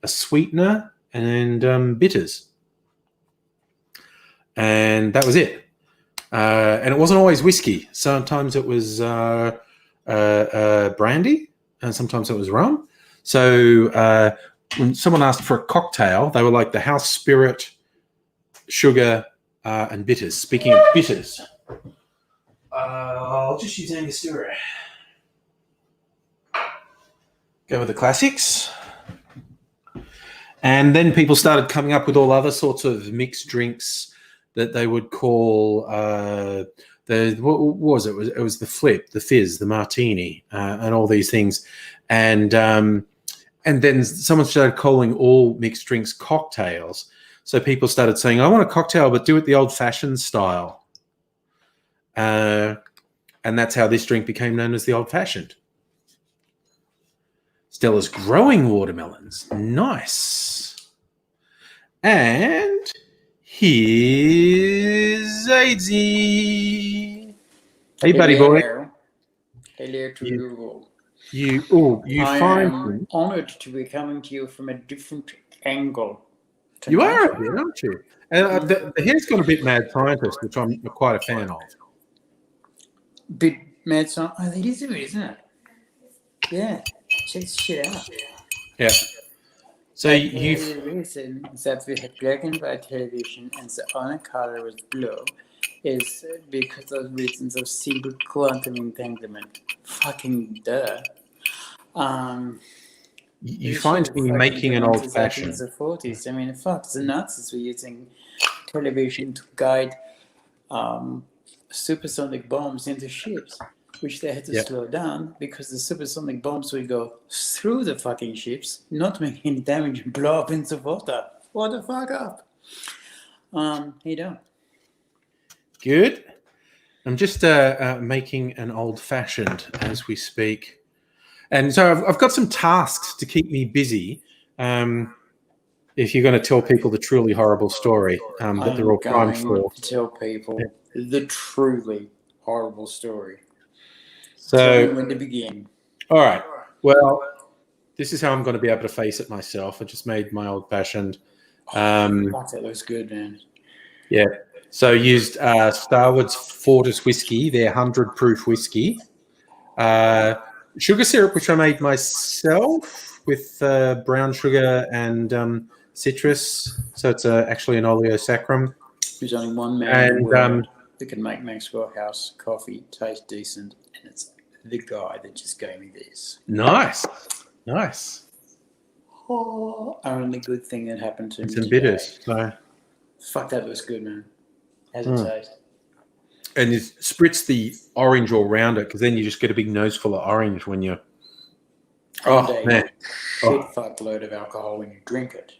a sweetener, and bitters. And that was it. And it wasn't always whiskey. Sometimes it was brandy, and sometimes it was rum. So when someone asked for a cocktail, they were like the house spirit, sugar, and bitters. Speaking of bitters, I'll just use Angostura. Go with the classics. And then people started coming up with all other sorts of mixed drinks that they would call what was it? It was the flip, the fizz, the martini, and all these things. And then someone started calling all mixed drinks cocktails. So people started saying, I want a cocktail, but do it the old-fashioned style. And that's how this drink became known as the old-fashioned. Stella's growing watermelons. Nice. And here's Zadesy. Hey, buddy boy. Hello to you. You I find am honored to be coming to you from a different angle. You are a bit, aren't you? And the hair's got a bit mad scientist, which I'm quite a fan of. Bit mad scientist? Oh, it is a bit, isn't it? Yeah. Check this shit out. Yeah. So The reason that we had black and white television and the only color was blue is because of reasons of simple quantum entanglement. Fucking duh. You find me making an old fashioned. In the 40s. I mean, fuck, the Nazis were using television to guide supersonic bombs into ships, which they had to slow down because the supersonic bombs would go through the fucking ships, not make any damage, and blow up into water. What the fuck up? You know. Good. I'm just making an old-fashioned as we speak. And so I've got some tasks to keep me busy. If you're going to tell people the truly horrible story that they're all primed I'm for. going to tell people the truly horrible story. So, Tell me when to begin. all right. Well, this is how I'm going to be able to face it myself. I just made my old-fashioned. Fuck, that looks good, man. Yeah. So used Starwood's Fortis whiskey, their 100 proof whiskey. Sugar syrup, which I made myself with brown sugar and citrus. So it's actually an oleosaccharum. There's only one man in the And world that can make Maxwell House coffee taste decent, and it's the guy that just gave me this. nice. Oh, only good thing that happened to me Some today. bitters. So, Fuck, that looks good, man. How's it taste? and you spritz the orange all around it, because then you just get a big nose full of orange when you. And Oh a man! shit fuck load of alcohol when you drink it.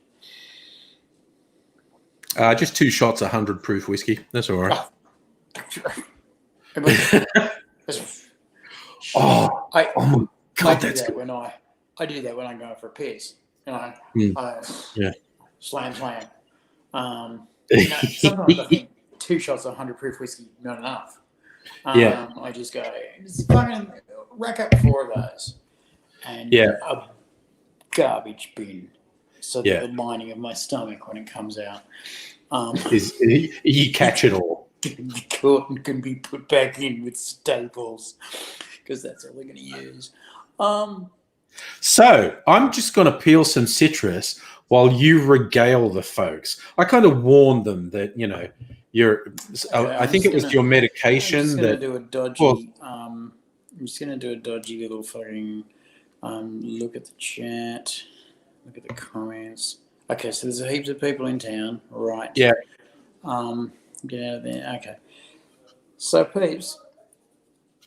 Just 2 shots of 100 proof whiskey. That's all right. Oh my god, that's good. I do that when I'm going for a piss. I Yeah. slam. Sometimes I think 2 shots of 100 proof whiskey not enough. Yeah. I just go, just fucking rack up 4 of those, and a garbage bin, so that the lining of my stomach when it comes out you catch it all. can be caught and can be put back in with staples, because that's all they're going to use. So I'm just going to peel some citrus while you regale the folks. I kind of warned them that I think it was your medication. I'm just going to that do a dodgy. I'm just going to do a dodgy little fucking look at the chat, look at the comments. Okay, so there's heaps of people in town, right? Yeah. Get out of there. Okay. So, peeps,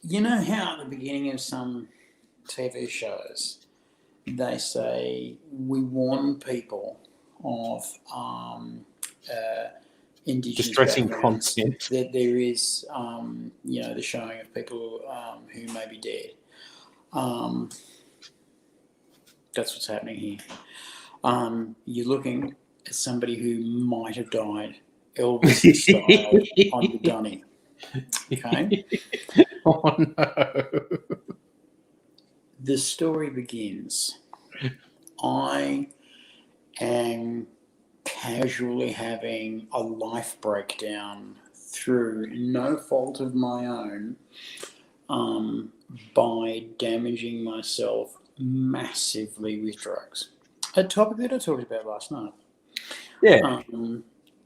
you know how at the beginning of some TV shows they say we warn people of indigenous Distressing backgrounds, content. that there is the showing of people who may be dead. That's what's happening here. You're looking at somebody who might have died Elvis style on the dunny. Okay? Oh no. The story begins. I am casually having a life breakdown through no fault of my own, by damaging myself massively with drugs. A topic that I talked about last night. Yeah.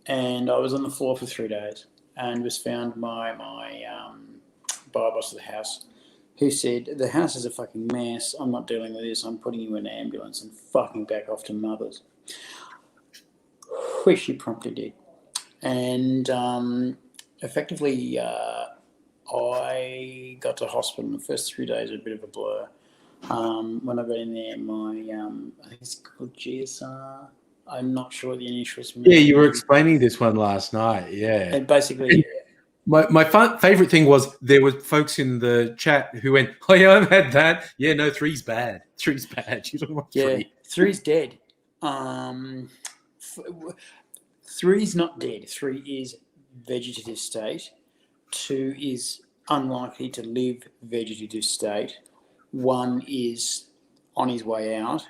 And I was on the floor for 3 days and was found by my boss of the house, who said, the house is a fucking mess. I'm not dealing with this. I'm putting you in an ambulance and fucking back off to mother's. Which she promptly did. And effectively, I got to hospital. The first 3 days were a bit of a blur. When I got in there, I think it's called GSR. I'm not sure what the initials mean. Yeah, you were explaining this one last night. Yeah. And basically, my favorite thing was there were folks in the chat who went, "Oh yeah, I've had that. Yeah, no, 3's bad. 3's bad. You don't want 3. 3's dead. 3's not dead. 3 is vegetative state. 2 is unlikely to live vegetative state. 1 is on his way out.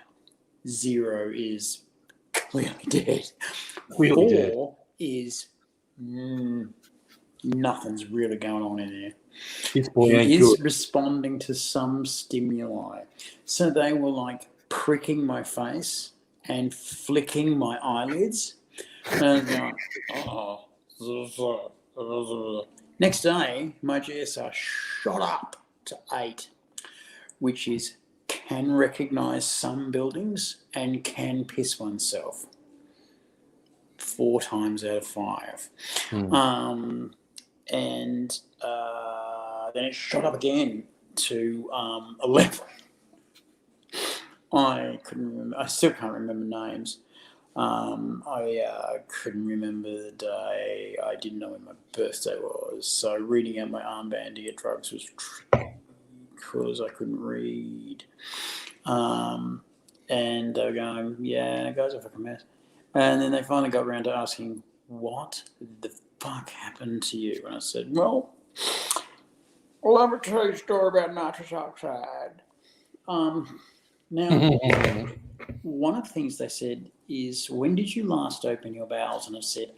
0 is clearly dead. Clearly 4 is nothing's really going on in there. This boy ain't He is good. responding to some stimuli. So they were like pricking my face and flicking my eyelids. And next day, my GSR shot up to 8, which is can recognise some buildings and can piss oneself 4 times out of 5. And then it shot up again to 11. I couldn't remember. I still can't remember names. I couldn't remember the day. I didn't know when my birthday was. So reading out my armband to get drugs was tricky because I couldn't read. And they were going, yeah, guys are a fucking mess. And then they finally got around to asking, what the fuck happened to you? And I said, well, let me tell you a story about nitrous oxide. Now, one of the things they said is, when did you last open your bowels? And I said,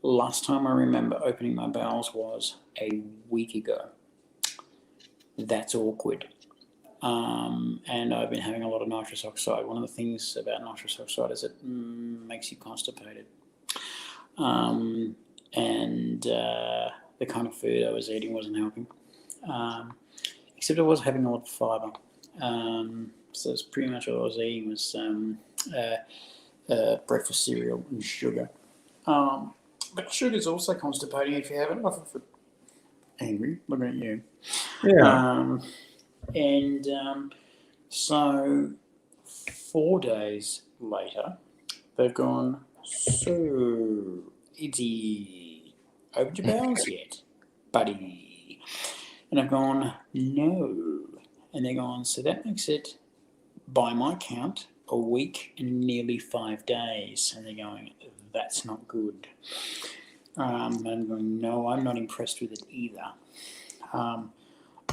last time I remember opening my bowels was a week ago. That's awkward. And I've been having a lot of nitrous oxide. One of the things about nitrous oxide is it makes you constipated. And the kind of food I was eating wasn't helping. Except I was having a lot of fibre. So it's pretty much all I was eating was breakfast cereal and sugar. But sugar's also constipating if you have enough of it. Angry, looking at you. Yeah. So 4 days later, they've gone, so, Itty, opened your bowels yet, buddy? And I've gone, no. And they're gone, so that makes it, by my count, a week and nearly 5 days. And they're going, that's not good. And I'm going, no, I'm not impressed with it either.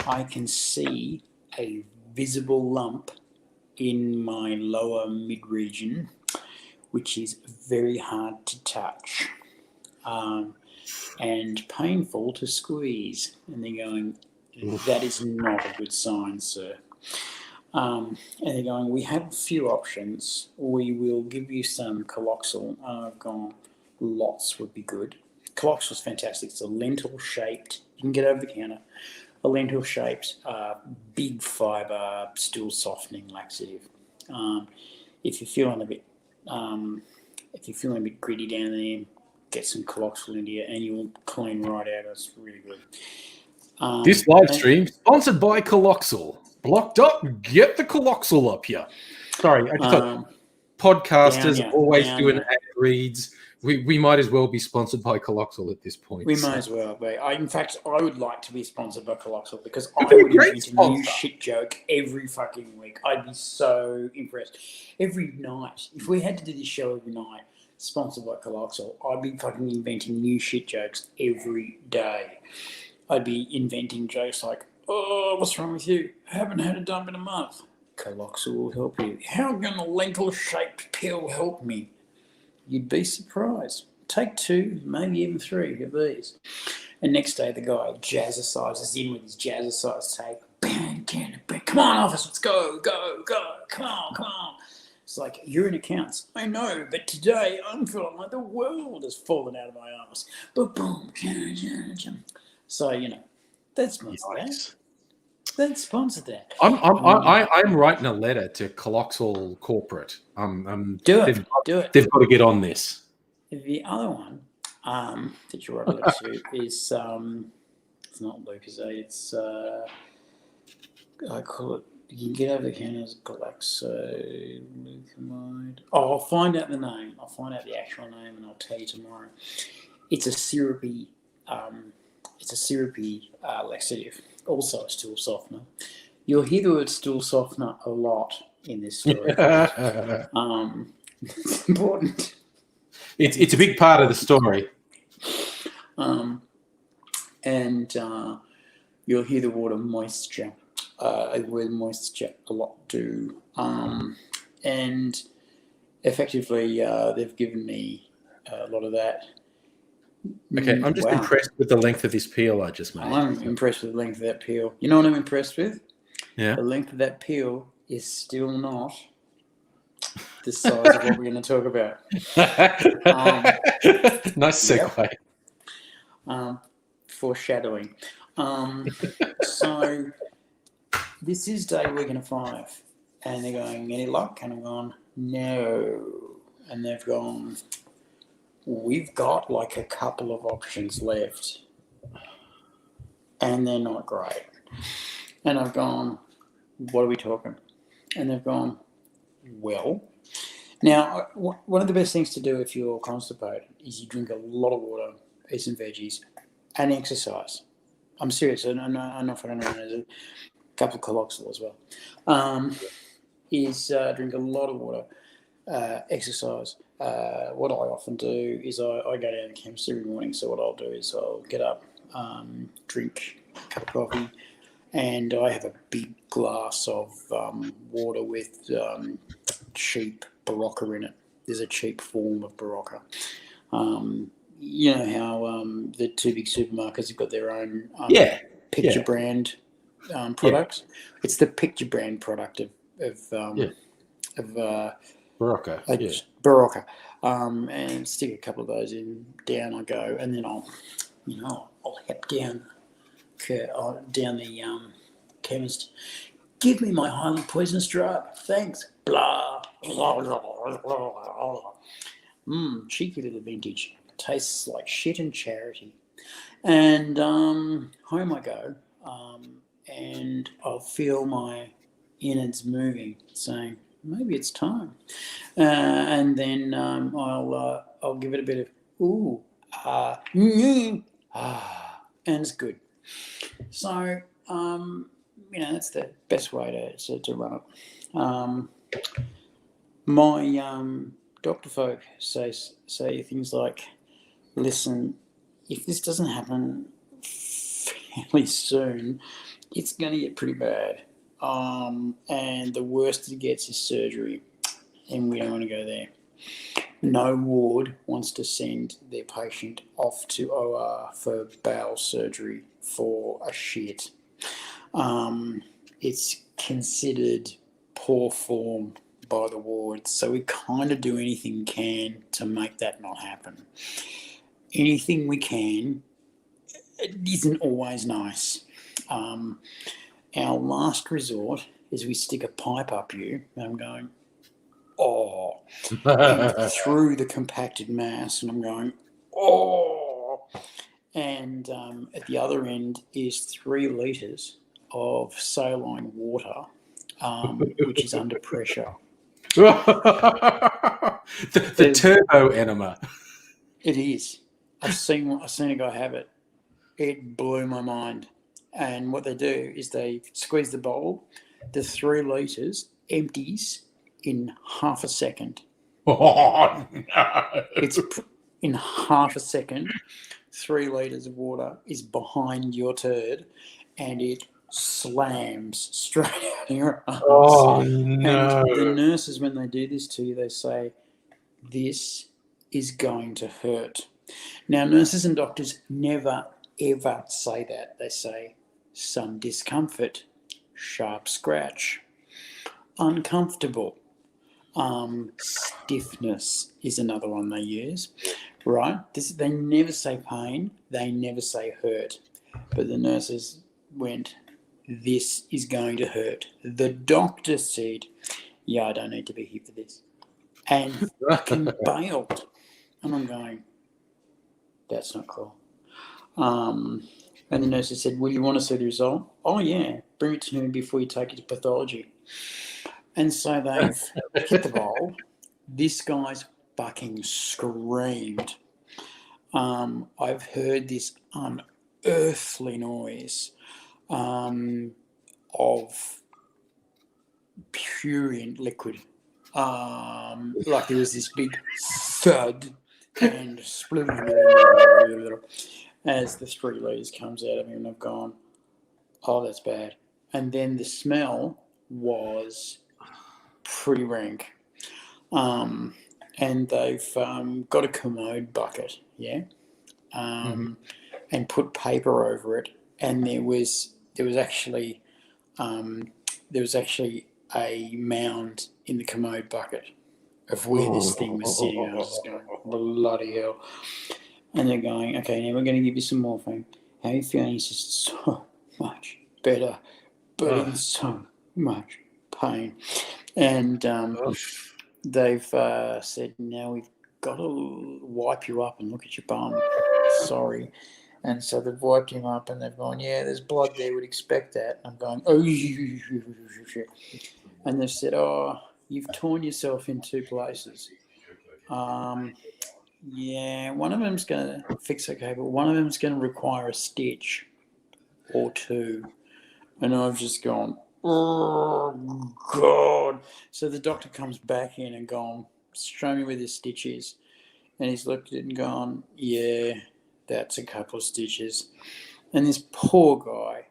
I can see a visible lump in my lower mid-region, which is very hard to touch and painful to squeeze. And they're going, that is not a good sign, sir. And they're going, we have a few options. We will give you some Coloxal. I've gone, lots would be good. Coloxal's fantastic. It's a lentil-shaped, you can get over the counter, a lentil-shaped, big fibre, stool softening laxative. If you're feeling a bit gritty down there, get some Coloxal into you, and you'll clean right out. It's really good. This live stream sponsored by Coloxal. Blocked up, get the Coloxal up here. Sorry, I just thought podcasters always doing ad reads. We might as well be sponsored by Coloxal at this point. We might as well be. In fact, I would like to be sponsored by Coloxal because I would invent a new shit joke every fucking week. I'd be so impressed. Every night, if we had to do this show every night, sponsored by Coloxal, I'd be fucking inventing new shit jokes every day. I'd be inventing jokes like, oh, what's wrong with you? I haven't had a dump in a month. Coloxal will help you. How can a lentil-shaped pill help me? You'd be surprised. Take 2, maybe even 3 of these. And next day, the guy jazzercises in with his jazzercise tape. Bang, come on, office, let's go. Come on. It's like, you're in accounts. I know, but today I'm feeling like the world has fallen out of my ass. Boom. So, that's sponsored that. That's sponsored that. I'm writing a letter to Coloxal Corporate. Do it. They've got to get on this. The other one that you write a letter to is it's not Lucozade. It's I call it. You can get over the counter as Galaxo-Lucamide. Oh, I'll find out the name. I'll find out the actual name, and I'll tell you tomorrow. It's a syrupy. Laxative, also a stool softener. You'll hear the word stool softener a lot in this story. It's important. It's a big part of the story. And you'll hear the word moisture. The word moisture a lot too. And effectively, they've given me a lot of that. Okay, I'm just impressed with the length of this peel I just made. I'm impressed with the length of that peel. You know what I'm impressed with? Yeah. The length of that peel is still not the size of what we're going to talk about. Nice segue. Foreshadowing. So this is day week and 5. And they're going, any luck? And I'm going, no. And they've gone, we've got like a couple of options left. And they're not great. And I've gone, what are we talking? And they've gone, well, Now, one of the best things to do if you're constipated is you drink a lot of water, eat some veggies, and exercise. I'm serious. I'm not for anyone. There's a couple of coloxal as well. Is drink a lot of water, exercise. What I often do is I go down to the chemist every morning. So what I'll do is I'll get up, drink a cup of coffee, and I have a big glass of water with cheap Barocca in it. There's a cheap form of Barocca. You know how the two big supermarkets have got their own picture brand products? Yeah. It's the picture brand product of Barocca. Barocca. And stick a couple of those in, down I go, and then I'll head down the chemist. Give me my highly poisonous drug. Thanks. Blah. Cheeky little vintage. Tastes like shit and charity. And home I go, and I'll feel my innards moving, saying, maybe it's time. And then I'll give it a bit of ooh, and it's good. So that's the best way to run it. My doctor folk say things like, listen, if this doesn't happen fairly soon, it's going to get pretty bad. And the worst it gets is surgery, and we don't want to go there. No ward wants to send their patient off to OR for bowel surgery for a shit. It's considered poor form by the ward, so we kind of do anything we can to make that not happen. Anything we can. It isn't always nice. Our last resort is we stick a pipe up you, and I'm going, oh, and through the compacted mass, and I'm going, oh, and at the other end is 3 litres of saline water, which is under pressure. the turbo enema. It is. I've seen a guy have it. It blew my mind. And what they do is they squeeze the bowl. The 3 litres empties in half a second. Oh, no. It's in half a second. 3 litres of water is behind your turd, and it slams straight out of your arms. Oh, no. And the nurses, when they do this to you, they say, this is going to hurt. Now, nurses and doctors never, ever say that. They say, some discomfort, sharp scratch, uncomfortable, stiffness is another one they use, right? They never say pain, they never say hurt, but the nurses went, this is going to hurt. The doctor said, yeah, I don't need to be here for this, and fucking bailed. And I'm going, that's not cool. And the nurses said, well, you want to see the result? Oh, yeah, bring it to me before you take it to pathology. And so they've hit the bowl. This guy's fucking screamed. I've heard this unearthly noise of purient liquid. Like there was this big thud and split as the 3 litres comes out of him, and I've gone, oh, that's bad. And then the smell was pretty rank. And they've got a commode bucket, and put paper over it. And there was actually a mound in the commode bucket of where this thing was sitting. I was just going, bloody hell. And they're going, okay, now we're going to give you some morphine. How are you feeling? He says, so much better, but in so much pain. And they've said, now we've got to wipe you up and look at your bum. Sorry. And so they've wiped him up, and they've gone, yeah, there's blood there, would expect that. And I'm going, oh, shit. And they've said, oh, You've torn yourself in two places. Yeah, one of them's going to fix okay, but one of them's going to require a stitch or two. And I've just gone, oh, God. So the doctor comes back in and gone, show me where this stitch is. And he's looked at it and gone, yeah, that's a couple of stitches. And this poor guy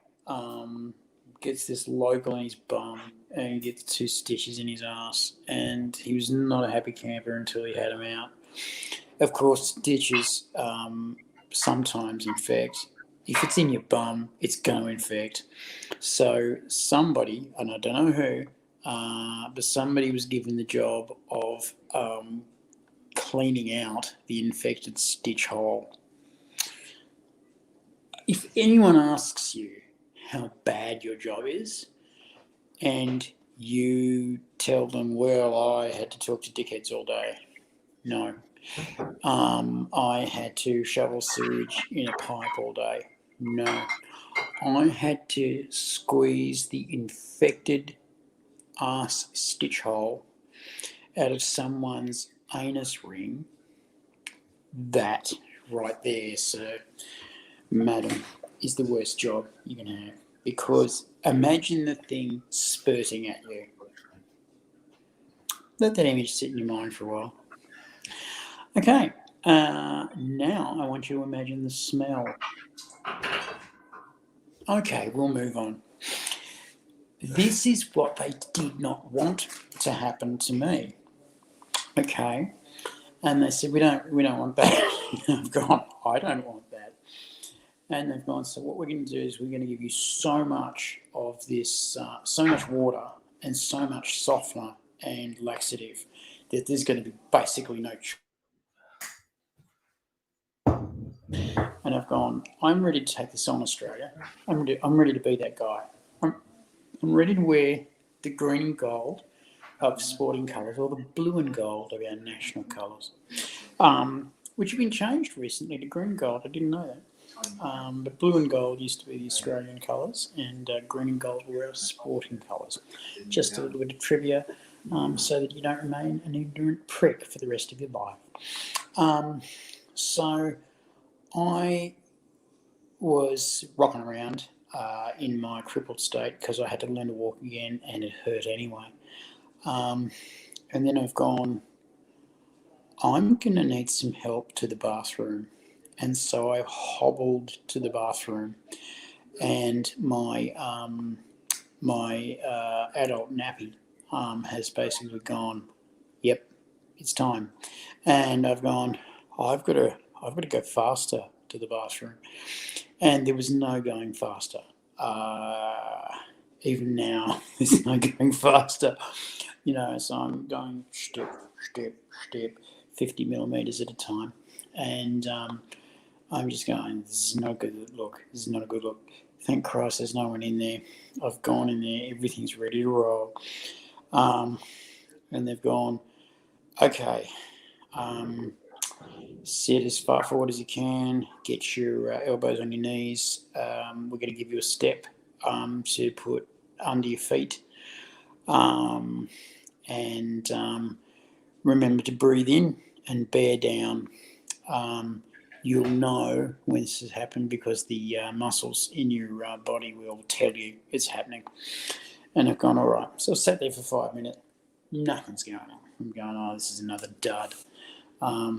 gets this local in his bum and gets 2 stitches in his ass. And he was not a happy camper until he had them out. Of course, stitches sometimes infect. If it's in your bum, it's going to infect. So somebody, and I don't know who, but somebody was given the job of cleaning out the infected stitch hole. If anyone asks you how bad your job is, and you tell them, well, I had to talk to dickheads all day. No. I had to shovel sewage in a pipe all day. No. I had to squeeze the infected arse stitch hole out of someone's anus ring. That right there, sir, madam, is the worst job you can have. Because imagine the thing spurting at you. Let that image sit in your mind for a while. Okay, now I want you to imagine the smell. Okay, we'll move on. This is what they did not want to happen to me. Okay, and they said we don't want that. I've gone, I don't want that. And they've gone, so what we're going to do is we're going to give you so much of this, so much water and so much softener and laxative that there's going to be basically no choice. And I've gone, I'm ready to take this on, Australia. I'm ready to be that guy. I'm ready to wear the green and gold of sporting colours, or the blue and gold of our national colours, which have been changed recently to green and gold. I didn't know that. But blue and gold used to be the Australian colours, and green and gold were our sporting colours. Just a little bit of trivia, so that you don't remain an ignorant prick for the rest of your life. So I was rocking around in my crippled state because I had to learn to walk again, and it hurt anyway. And then I've gone, I'm going to need some help to the bathroom. And so I hobbled to the bathroom, and my adult nappy has basically gone, yep, it's time. And I've gone, I've got to go faster to the bathroom. And there was no going faster. Even now, there's no going faster. So I'm going step, 50 millimetres at a time. And I'm just going, this is not a good look. This is not a good look. Thank Christ there's no one in there. I've gone in there. Everything's ready to roll. And they've gone, okay, sit as far forward as you can. Get your elbows on your knees. We're going to give you a step to put under your feet. And remember to breathe in and bear down. You'll know when this has happened because the muscles in your body will tell you it's happening. And I've gone, all right. So I sat there for 5 minutes. Nothing's going on. I'm going, oh, this is another dud.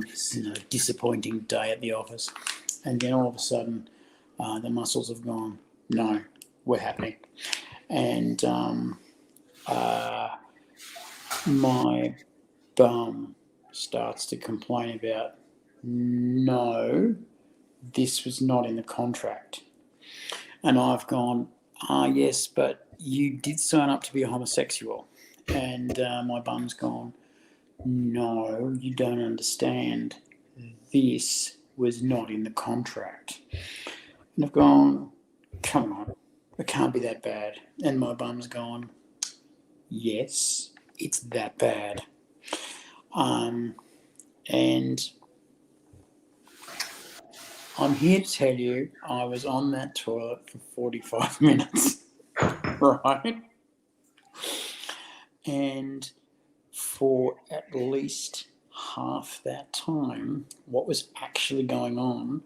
This is a disappointing day at the office. And then all of a sudden, the muscles have gone, no, we're happening. And my bum starts to complain about, no, this was not in the contract. And I've gone, yes, but you did sign up to be a homosexual. And my bum's gone, no, you don't understand. This was not in the contract. And I've gone, come on, it can't be that bad. And my bum's gone, yes, it's that bad. And I'm here to tell you I was on that toilet for 45 minutes, right? And for at least half that time, what was actually going on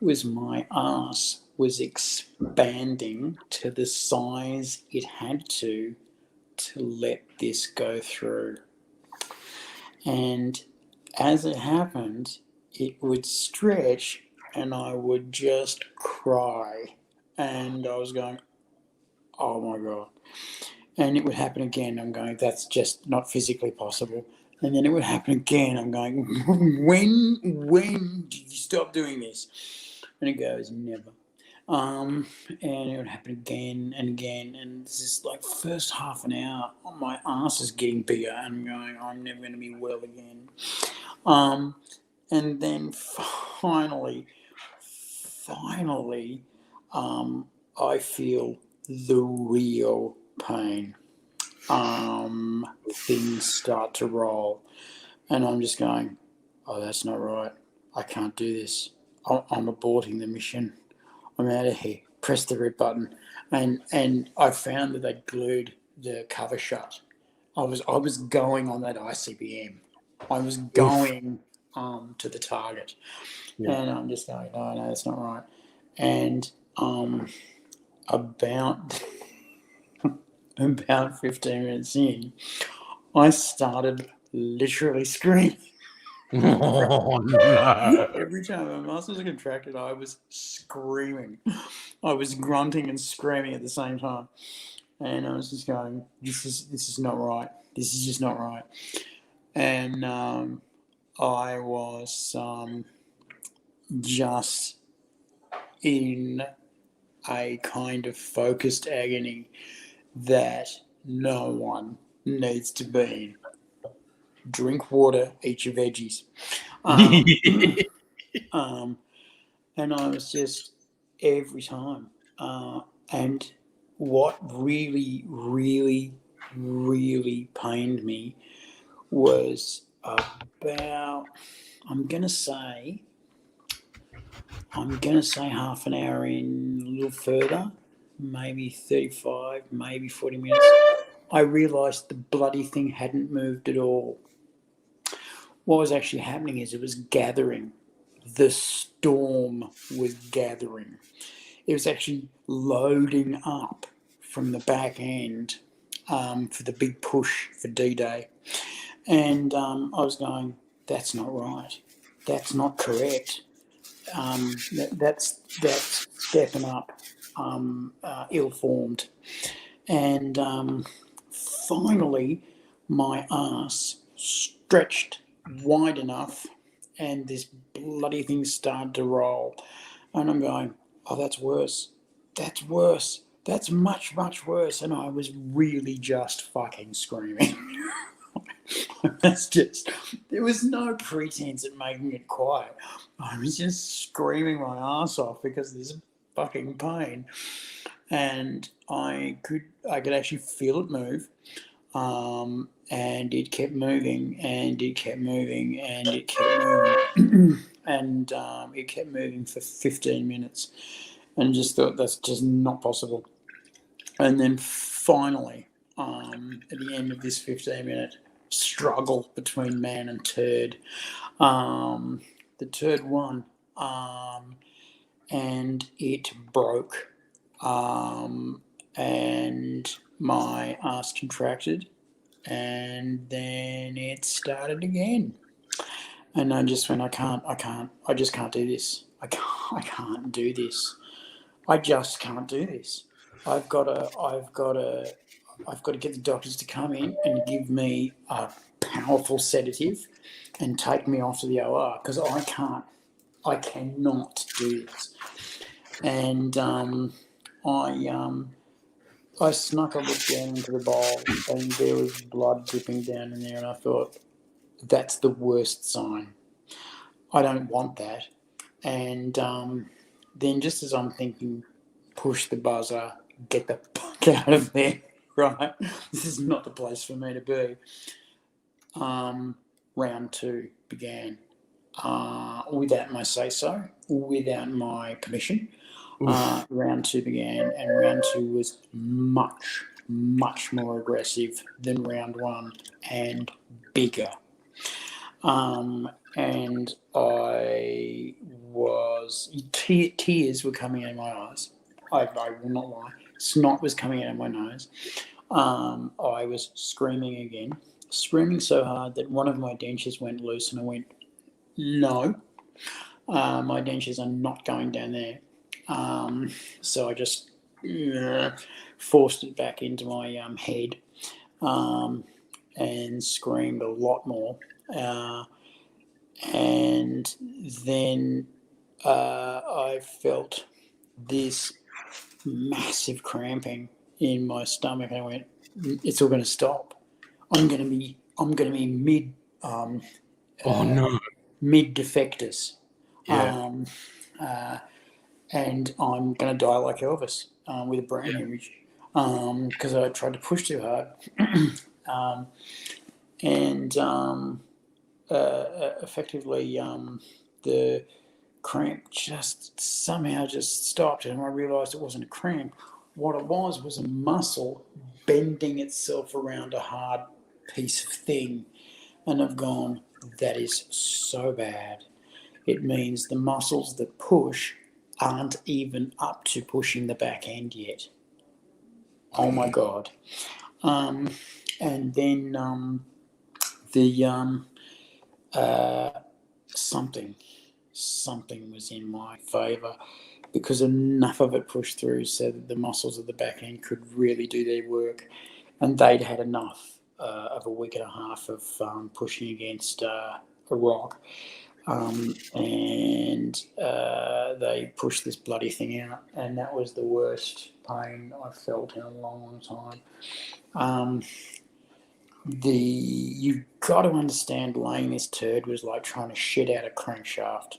was my ass was expanding to the size it had to let this go through. And as it happened, it would stretch and I would just cry. And I was going, oh my God. And it would happen again. I'm going, that's just not physically possible. And then it would happen again. I'm going, when did you stop doing this? And it goes, never. And it would happen again and again. And this is like first half an hour, my ass is getting bigger. And I'm going, I'm never going to be well again. And then finally, I feel the real pain. Things start to roll, and I'm just going, oh, that's not right. I can't do this. I'm aborting the mission. I'm out of here. Press the red button, and I found that they glued the cover shut. I was going on that ICBM. I was going to the target, and I'm just going, no, that's not right. And about 15 minutes in, I started literally screaming. Oh, no. Every time my muscles were contracted, I was screaming. I was grunting and screaming at the same time. And I was just going, this is not right. This is just not right. And I was just in a kind of focused agony that no one needs to be in. Drink water, eat your veggies. And I was just every time. And what really, really, really pained me was about, I'm going to say half an hour in, a little further, maybe 35, maybe 40 minutes. I realised the bloody thing hadn't moved at all. What was actually happening is it was gathering. The storm was gathering. It was actually loading up from the back end for the big push for D-Day. And I was going, that's not right. That's not correct. That's stepping up ill-formed. And finally, my ass stretched wide enough and this bloody thing started to roll. And I'm going, oh, that's worse. That's worse. That's much, much worse. And I was really just fucking screaming. There was no pretense at making it quiet. I was just screaming my ass off because there's fucking pain. And I could actually feel it move. And it kept moving, and it kept moving, and it kept moving. And it kept moving for 15 minutes. And just thought, that's just not possible. And then finally, at the end of this 15-minute struggle between man and turd, the turd won, and it broke, and my ass contracted, and then it started again. And I just went, I just can't do this. I can't do this. I just can't do this. I've got to get the doctors to come in and give me a powerful sedative and take me off to the OR because I cannot do this. And I snuck a look down into the bowl and there was blood dripping down in there, and I thought, that's the worst sign. I don't want that. And then just as I'm thinking, push the buzzer, get the fuck out of there, right? This is not the place for me to be. Round 2 began without my say-so, without my permission. Round 2 began, and round 2 was much, much more aggressive than round one and bigger. And I was, tears were coming out of my eyes. I will not lie. Snot was coming out of my nose. I was screaming again, screaming so hard that one of my dentures went loose, and I went, no, my dentures are not going down there. So I just forced it back into my head and screamed a lot more. And then I felt this massive cramping in my stomach, and I went, "It's all going to stop. I'm going to be mid Oh no. mid defectus, Yeah. and I'm going to die like Elvis with a brain hemorrhage because I tried to push too hard, and effectively the cramp just somehow just stopped, and I realised it wasn't a cramp. What it was a muscle bending itself around a hard piece of thing, and I've gone, that is so bad. It means the muscles that push aren't even up to pushing the back end yet. Oh my God. And then something was in my favour, because enough of it pushed through so that the muscles of the back end could really do their work, and they'd had enough of a week and a half of pushing against a rock, and they pushed this bloody thing out, and that was the worst pain I've felt in a long, long time. You've got to understand, laying this turd was like trying to shit out a crankshaft.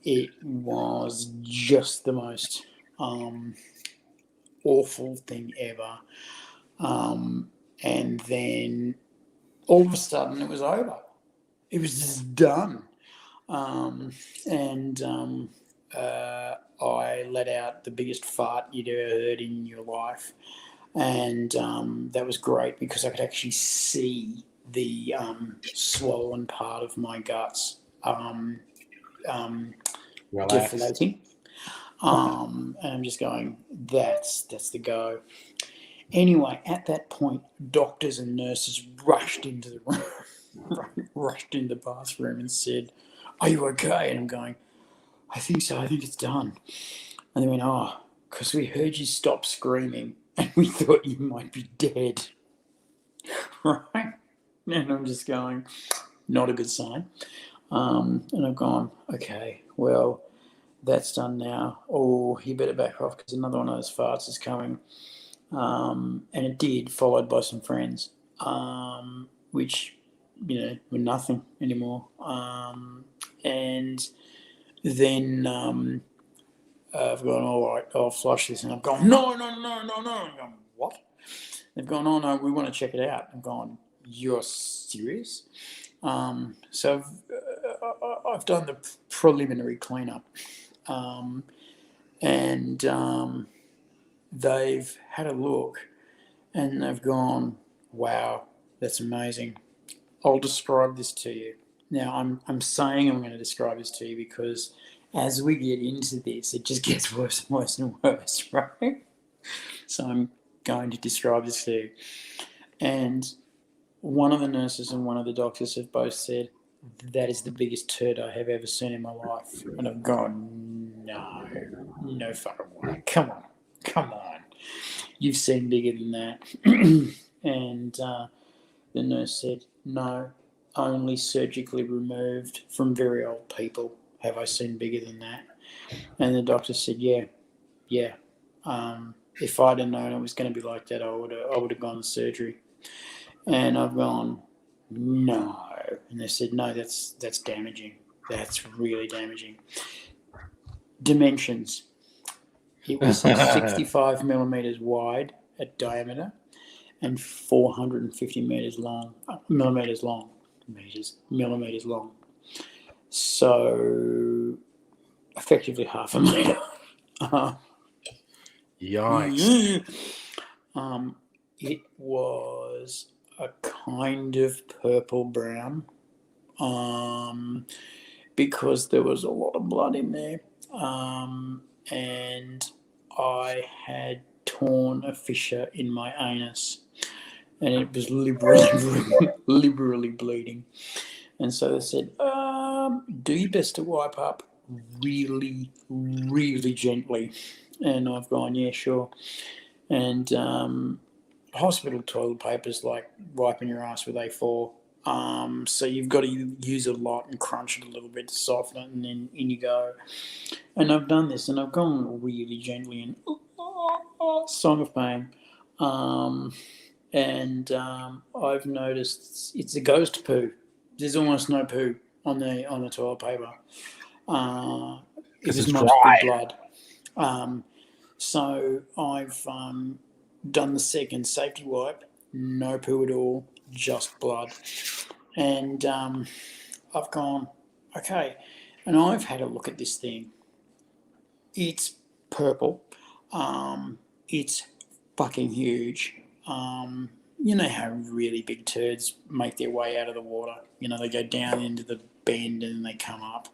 It was just the most awful thing ever. And then all of a sudden it was over. It was just done. And I let out the biggest fart you'd ever heard in your life. And that was great because I could actually see the swollen part of my guts deflating. And I'm just going, that's the go. Anyway, at that point, doctors and nurses rushed into the room, rushed into the bathroom and said, "Are you okay?" And I'm going, "I think so. I think it's done." And they went, "Oh, because we heard you stop screaming and we thought you might be dead." Right? And I'm just going, not a good sign. And I've gone, okay, well, that's done now. Oh, you better back off because another one of those farts is coming. And it did, followed by some friends, which, were nothing anymore. And then I've gone, all right, I'll flush this. And I've gone, no. I'm going, what? They've gone, oh, no, we want to check it out. I've gone, you're serious? So I've done the preliminary cleanup. And they've had a look and they've gone, wow, that's amazing. I'll describe this to you. Now, I'm saying I'm going to describe this to you because as we get into this, it just gets worse and worse and worse, right? So I'm going to describe this to you. And one of the nurses and one of the doctors have both said, that is the biggest turd I have ever seen in my life. And I've gone, no fucking way. Come on. You've seen bigger than that. And the nurse said, no, only surgically removed from very old people have I seen bigger than that. And the doctor said, yeah. If I'd have known it was going to be like that, I would have gone to surgery. And I've gone, no. And they said, no, that's damaging. That's really damaging. Dimensions. It was 65 millimeters wide at diameter and 450 millimeters long. So effectively half a meter. Yikes. It was a kind of purple brown, because there was a lot of blood in there, and I had torn a fissure in my anus, and it was liberally bleeding. And so they said, do your best to wipe up really, really gently. And I've gone, yeah, sure. And hospital toilet paper's like wiping your ass with A4. So you've got to use a lot and crunch it a little bit to soften it, and then in you go. And I've done this, and I've gone really gently and song of pain. And I've noticed it's a ghost poo. There's almost no poo on the toilet paper. It was it's mostly dry. blood. So I've done the second safety wipe. No poo at all, just blood. And I've gone, okay. And I've had a look at this thing. It's purple. It's fucking huge. You know how really big turds make their way out of the water? You know, they go down into the bend and then they come up.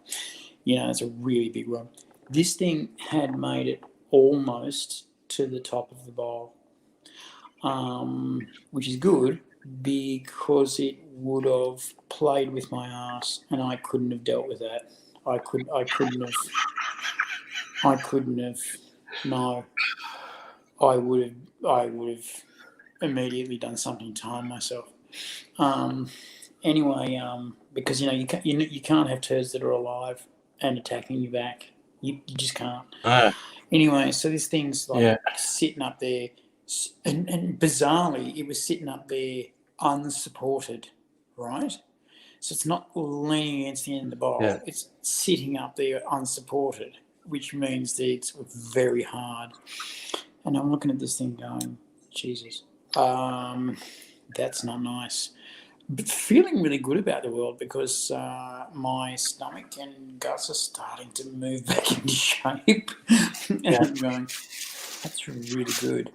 You know, it's a really big one. This thing had made it almost to the top of the bowl, which is good because it would have played with my ass, and I couldn't have dealt with that. I couldn't have. No, I would have immediately done something to harm myself. Anyway, because you can't have turds that are alive and attacking you back. You just can't. Anyway, so this thing's like sitting up there, and bizarrely, it was sitting up there unsupported, right? So it's not leaning against the end of the bowl. Yeah. It's sitting up there unsupported, which means that it's very hard. And I'm looking at this thing going, Jesus, that's not nice. But feeling really good about the world because my stomach and guts are starting to move back into shape. And I'm going, that's really good.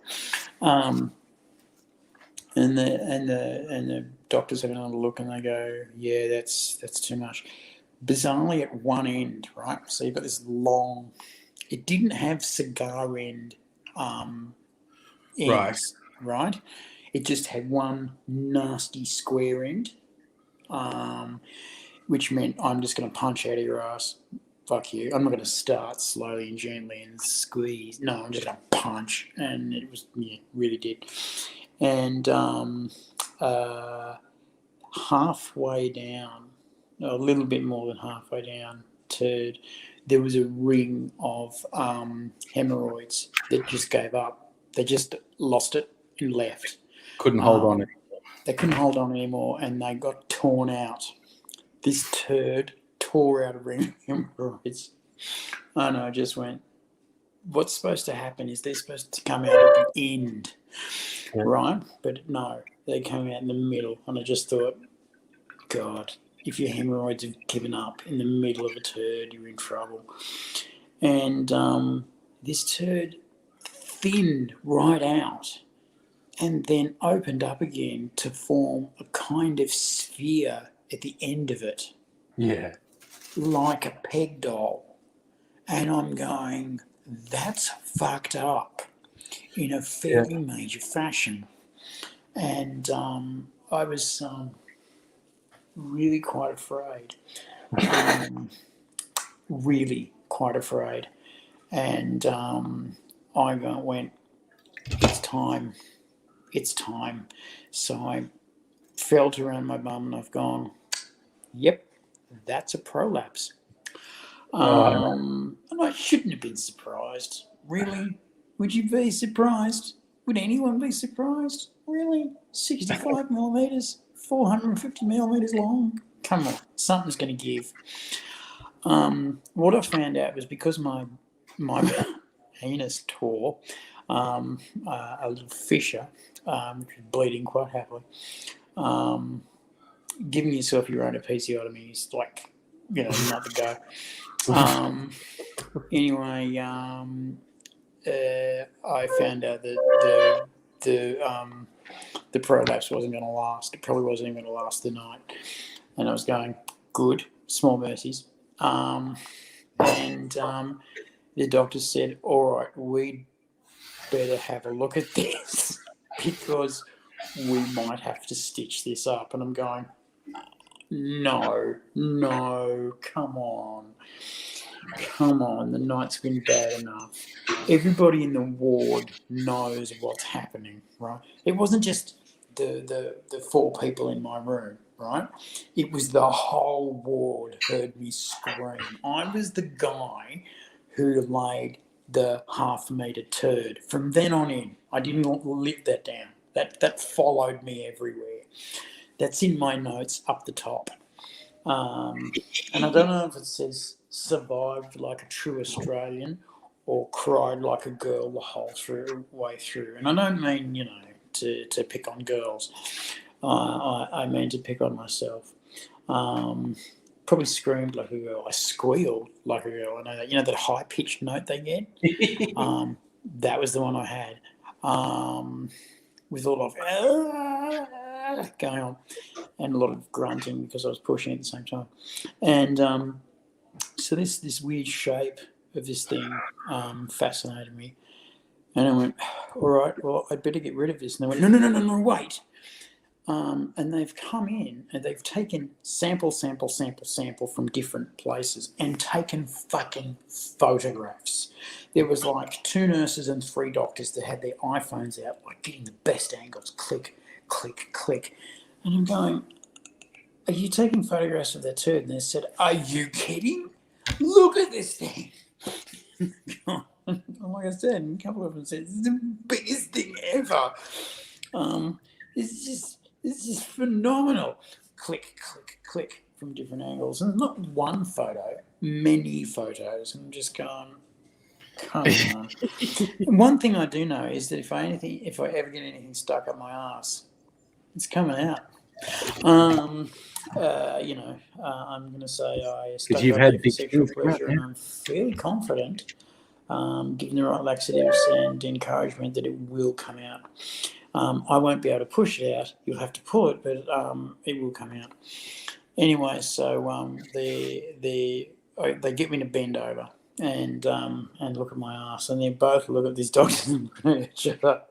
And the doctors have another look and they go, yeah, that's too much. Bizarrely at one end, right? So you've got this long. It didn't have cigar end ends, right? It just had one nasty square end, which meant I'm just going to punch out of your ass. Fuck you. I'm not going to start slowly and gently and squeeze. No, I'm just going to punch. And it was, really did. And halfway down, a little bit more than halfway down, turd, there was a ring of hemorrhoids that just gave up. They just lost it and left. Couldn't hold on anymore. They couldn't hold on anymore, and they got torn out. This turd tore out a ring of hemorrhoids. And I just went, what's supposed to happen is they're supposed to come out at the end, right? But no, they came out in the middle, and I just thought, God, if your hemorrhoids have given up in the middle of a turd, you're in trouble. And this turd thinned right out and then opened up again to form a kind of sphere at the end of it. Yeah. Like a peg doll. And I'm going, that's fucked up in a fairly major fashion. And I was really quite afraid. Really quite afraid. And I went, it's time. So I felt around my bum and I've gone, yep, that's a prolapse. And I shouldn't have been surprised. Really? Would you be surprised? Would anyone be surprised? Really? 65 millimetres, 450 millimetres long? Come on, something's going to give. What I found out was because my anus tore, a little fissure, which was bleeding quite happily. Giving yourself your own episiotomy is like, not the go. Anyway, I found out that the prolapse wasn't going to last. It probably wasn't even going to last the night. And I was going, good, small mercies. And the doctor said, all right, we'd better have a look at this because we might have to stitch this up. And I'm going, no, come on, the night's been bad enough. Everybody in the ward knows what's happening, right? It wasn't just the 4 people in my room, right? It was the whole ward heard me scream. I was the guy who laid the half-metre turd. From then on in, I didn't live that down. That followed me everywhere. That's in my notes up the top. And I don't know if it says survived like a true Australian or cried like a girl the whole way through. And I don't mean, to pick on girls. I mean to pick on myself. Probably screamed like a girl. I squealed like a girl. I know that. That high-pitched note they get? That was the one I had. With a lot of going on and a lot of grunting because I was pushing at the same time. And so this weird shape of this thing fascinated me. And I went, all right, well, I'd better get rid of this. And they went, no, wait. And they've come in and they've taken sample from different places and taken fucking photographs. There was like 2 nurses and 3 doctors that had their iPhones out, like getting the best angles, click, click, click. And I'm going, are you taking photographs of that turd? And they said, are you kidding? Look at this thing. Like I said, a couple of them said, this is the biggest thing ever. It's just phenomenal. Click, click, click from different angles. And not one photo, many photos. And I'm just going, come on. One thing I do know is that if I ever get anything stuck up my ass, it's coming out. I'm going to say I stuck you've up had there for big sexual things come out, pleasure, and I'm fairly confident, given the right laxatives and encouragement, that it will come out. I won't be able to push it out. You'll have to pull it, but it will come out. Anyway, so they get me to bend over and look at my ass, and they both look at this doctor and look at each other,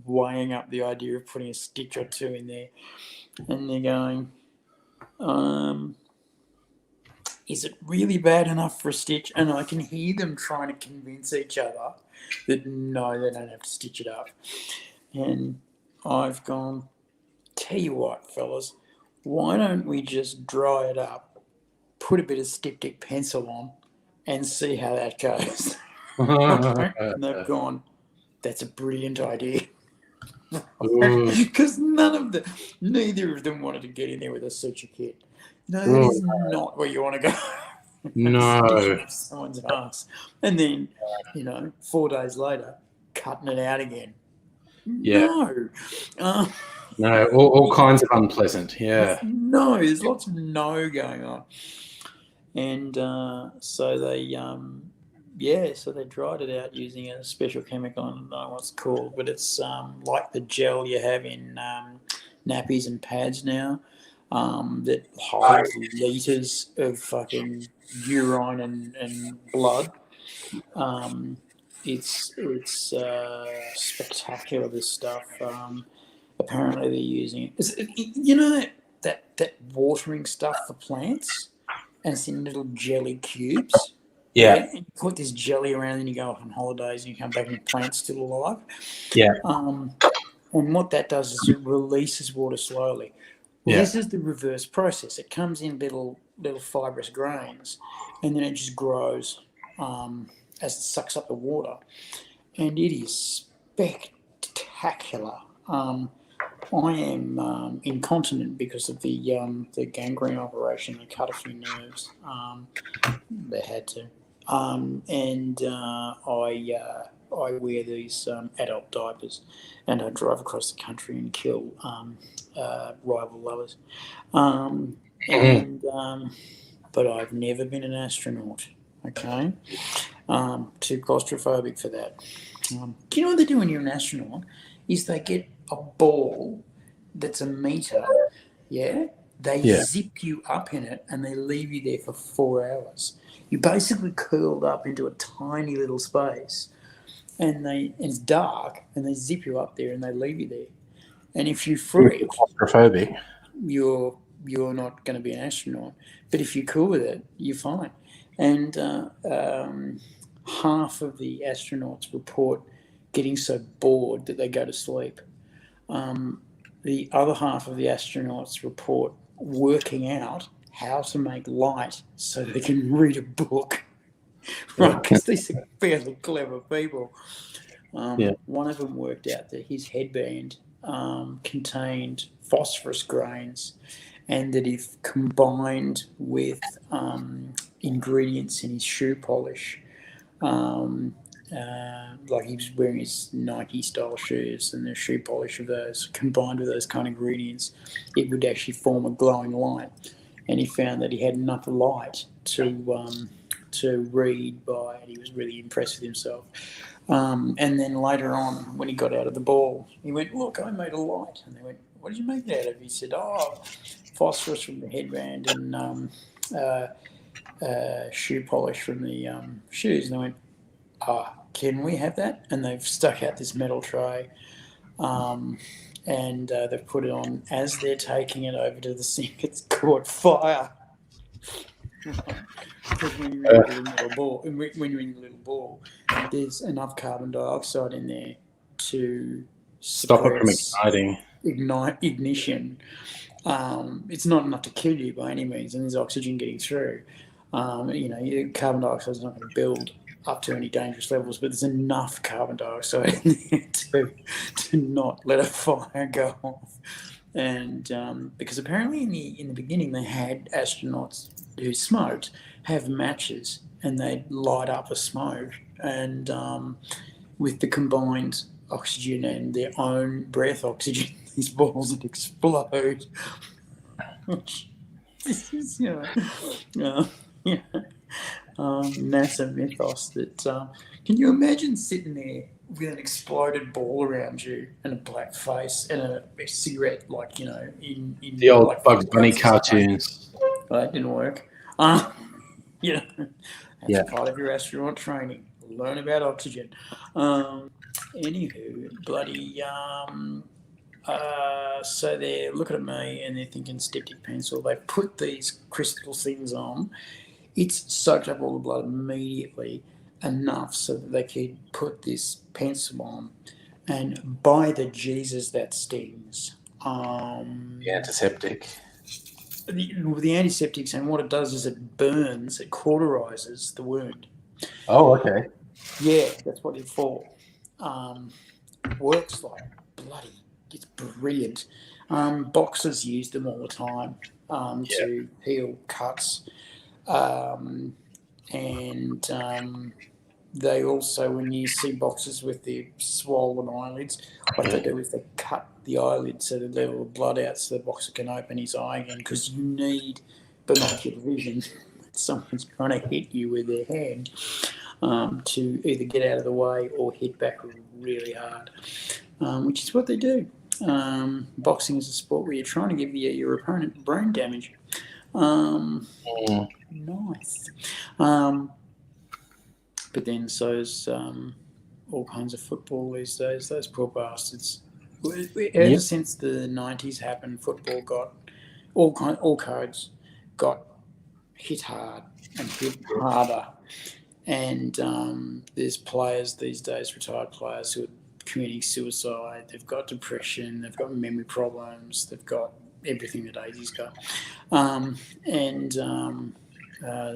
weighing up the idea of putting a stitch or 2 in there, and they're going, is it really bad enough for a stitch? And I can hear them trying to convince each other that no, they don't have to stitch it up. And I've gone, tell you what, fellas, why don't we just dry it up, put a bit of styptic pencil on, and see how that goes? And they've gone, that's a brilliant idea. Because neither of them wanted to get in there with a suture kit. That is not where you want to go. No. Someone's ass. And then, 4 days later, cutting it out again. Yeah. No. No, all kinds of unpleasant. Yeah. No, there's lots of no going on. And so they dried it out using a special chemical. I don't know what it's called, but it's like the gel you have in nappies and pads now that holds litres of fucking urine and blood. It's spectacular, this stuff. Apparently they're using it. That watering stuff for plants, and it's in little jelly cubes. Yeah. And you put this jelly around, and you go off on holidays, and you come back and the plant's still alive. Yeah. And what that does is it releases water slowly. Well, This is the reverse process. It comes in little fibrous grains, and then it just grows as it sucks up the water, and it is spectacular. I am incontinent because of the gangrene operation. They cut a few nerves. They had to, and I wear these adult diapers, and I drive across the country and kill rival lovers. But I've never been an astronaut. Okay, too claustrophobic for that. Do you know what they do when you're an astronaut? is they get a ball that's a metre, they Yeah. zip you up in it and they leave you there for 4 hours. You're basically curled up into a tiny little space, and it's dark, and they zip you up there and they leave you there. And if you freak, Claustrophobic. you're not going to be an astronaut. But if you're cool with it, you're fine. And half of the astronauts report getting so bored that they go to sleep. The other half of the astronauts report working out how to make light so they can read a book, right? Because these are fairly clever people. One of them worked out that his headband contained phosphorus grains, and that if combined with ingredients in his shoe polish, like he was wearing his Nike style shoes, and the shoe polish of those combined with those kind of ingredients, it would actually form a glowing light. And he found that he had enough light to read by, and he was really impressed with himself. And then later on, when he got out of the ball, he went, "Look, I made a light." And they went, "What did you make it out of?" He said, "Oh, phosphorus from the headband and shoe polish from the shoes." And they went, "Can we have that?" And they've stuck out this metal tray, and they've put it on. As they're taking it over to the sink, it's caught fire. Because when you're in a little ball, there's enough carbon dioxide in there to Stop it from ignition. It's not enough to kill you by any means, and there's oxygen getting through. Carbon dioxide is not going to build up to any dangerous levels, but there's enough carbon dioxide in there to not let a fire go off. And because apparently in the beginning they had astronauts who smoked have matches, and they'd light up a smoke, and with the combined oxygen and their own breath oxygen, these balls would explode. This is, NASA mythos that can you imagine sitting there with an exploded ball around you and a black face and a cigarette, in the old like Bugs Bunny cartoons. Well, that didn't work. That's part of your astronaut training. Learn about oxygen. Anywho, bloody. So they're looking at me and they're thinking styptic pencil. They put these crystal things on. It's soaked up all the blood immediately, enough so that they could put this pencil on. And by the Jesus, that stings. The antiseptic. The antiseptics, and what it does is it burns, it cauterizes the wound. Oh, okay. Yeah, that's what it's for. Works like bloody. It's brilliant. Boxers use them all the time to heal cuts. They also, when you see boxers with their swollen eyelids, what they do is they cut the eyelid so that they let the blood out so the boxer can open his eye again, because you need binocular vision. Someone's trying to hit you with their hand to either get out of the way or hit back really hard, which is what they do. Boxing is a sport where you're trying to give your opponent brain damage. Nice. But then so's all kinds of football these days. Those poor bastards. Ever since the 90s happened, football got all codes got hit hard and hit harder. And there's players these days, retired players, who are committing suicide. They've got depression. They've got memory problems. They've got everything that Daisy's got. They're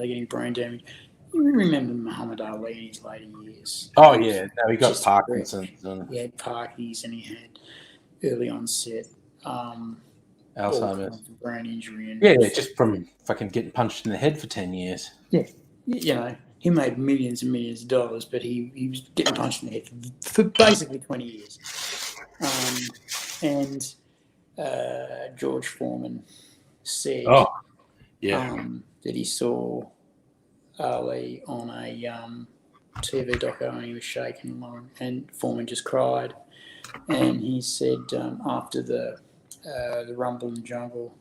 getting brain damage. You remember Muhammad Ali in his later years? Oh, yeah. No, he got Parkinson's. He had Parkies, and he had early onset Alzheimer's. brain injury. And just from fucking getting punched in the head for 10 years. Yeah. He made millions and millions of dollars, but he was getting punched in the head for basically 20 years. George Foreman said that he saw Ali on a TV doco and he was shaking, and Foreman just cried. and he said after the Rumble in the Jungle,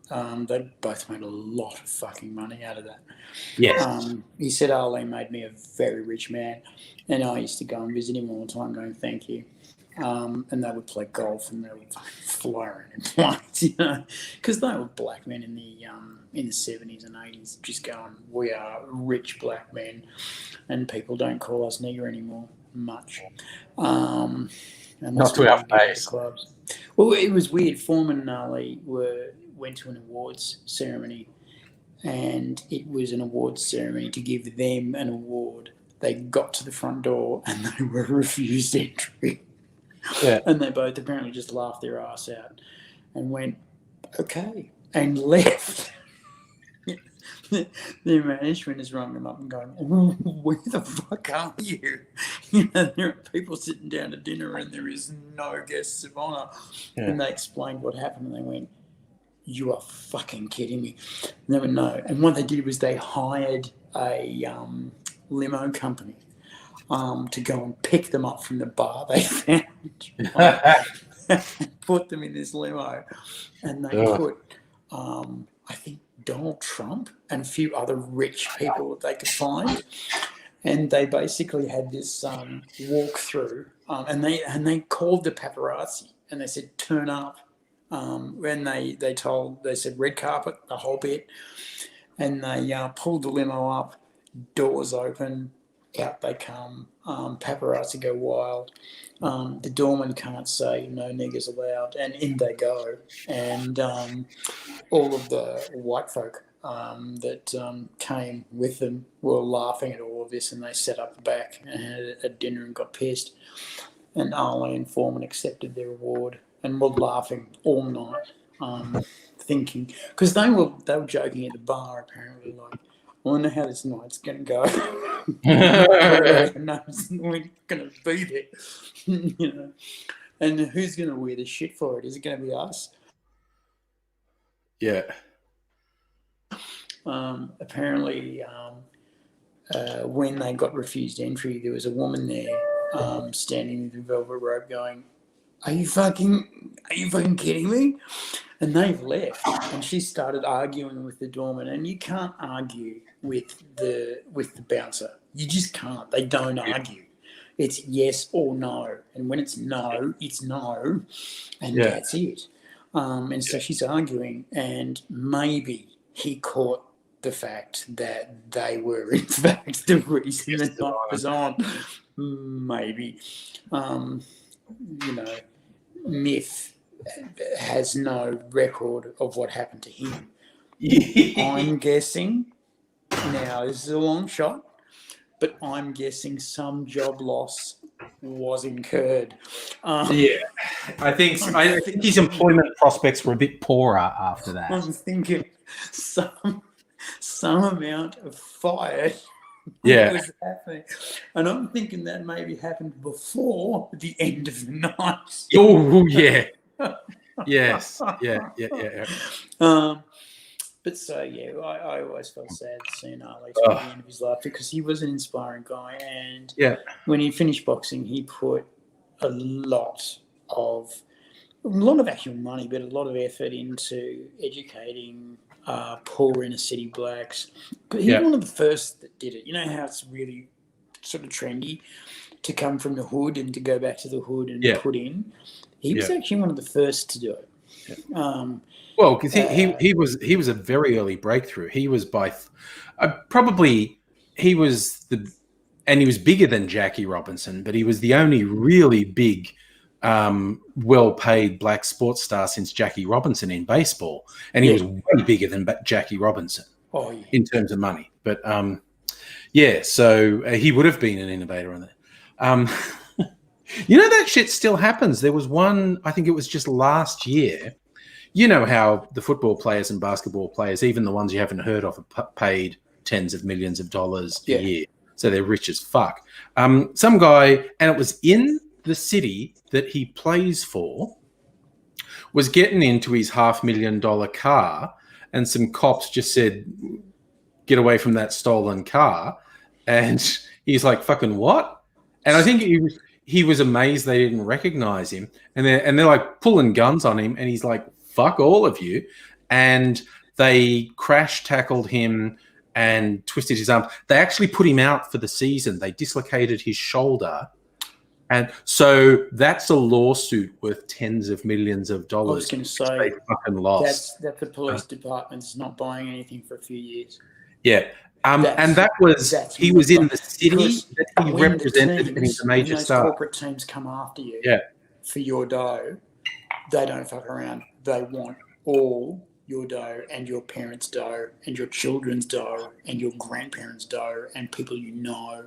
they both made a lot of fucking money out of that. Yes. He said Ali made me a very rich man, and I used to go and visit him all the time, going thank you. And they would play golf, and they would fly around in planes, you know, because they were black men in the 70s and 80s, just going, we are rich black men, and people don't call us nigger anymore much. Not to our face. Clubs. Well, it was weird. Foreman and Ali went to an awards ceremony, and it was an awards ceremony to give them an award. They got to the front door and they were refused entry. Yeah. And they both apparently just laughed their ass out and went, okay, and left. Their management has rung them up and going, where the fuck are you? You know, there are people sitting down to dinner and there is no guests of honour. Yeah. And they explained what happened and they went, you are fucking kidding me. And they went, no. And what they did was they hired a limo company to go and pick them up from the bar they found. Put them in this limo. And they put, I think, Donald Trump and a few other rich people that they could find. And they basically had this walk through and they called the paparazzi and they said, turn up. When they said red carpet, the whole bit. And they pulled the limo up, doors open, out they come, paparazzi go wild. The doorman can't say no niggers allowed, and in they go. And all of the white folk that came with them were laughing at all of this, and they set up the back and had a dinner and got pissed. And Ali and Foreman accepted their award and were laughing all night, thinking, because they were joking at the bar apparently, like, I wonder how this night's going to go. No, we're going to be there, you know. And who's going to wear the shit for it? Is it going to be us? Yeah. Apparently, when they got refused entry, there was a woman there standing in the velvet robe going, are you fucking kidding me? And they've left, and she started arguing with the doorman. And you can't argue with the bouncer. You just can't. They don't argue. It's yes or no, and when it's no, and that's it. And so she's arguing, and maybe he caught the fact that they were in fact the reason the night was on. Maybe, you know. Myth has no record of what happened to him. I'm guessing, now this is a long shot, but I'm guessing some job loss was incurred. I think his employment prospects were a bit poorer after that. I'm thinking some amount of fire was happening. And I'm thinking that maybe happened before the end of the night. Oh, yeah. Yes. Yeah. But so, I always felt sad seeing Ali to the end of his life because he was an inspiring guy. And when he finished boxing, he put a lot of actual money, but a lot of effort into educating poor inner city blacks. But he was one of the first that did it. You know how it's really sort of trendy to come from the hood and to go back to the hood and put in? He was actually one of the first to do it. Well, because he was a very early breakthrough. He was he was bigger than Jackie Robinson, but he was the only really big, well-paid black sports star since Jackie Robinson in baseball, and he was way bigger than Jackie Robinson in terms of money. But so he would have been an innovator on that. You know, that shit still happens. There was one, I think it was just last year. You know how the football players and basketball players, even the ones you haven't heard of, are paid tens of millions of dollars a year. So they're rich as fuck. Some guy, and it was in the city that he plays for, was getting into his $500,000 car, and some cops just said, get away from that stolen car. And he's like, fucking what? And I think he was amazed they didn't recognize him, and they're like pulling guns on him, and he's like, "Fuck all of you," and they crash tackled him and twisted his arm. They actually put him out for the season. They dislocated his shoulder. And so that's a lawsuit worth tens of millions of I was dollars. going to say They fucking lost. that the police department's not buying anything for a few years. Yeah. And that was, he was in the city that he represented, and he's a major star. Corporate teams come after you for your dough, they don't fuck around. They want all your dough and your parents' dough and your children's dough and your grandparents' dough and people you know.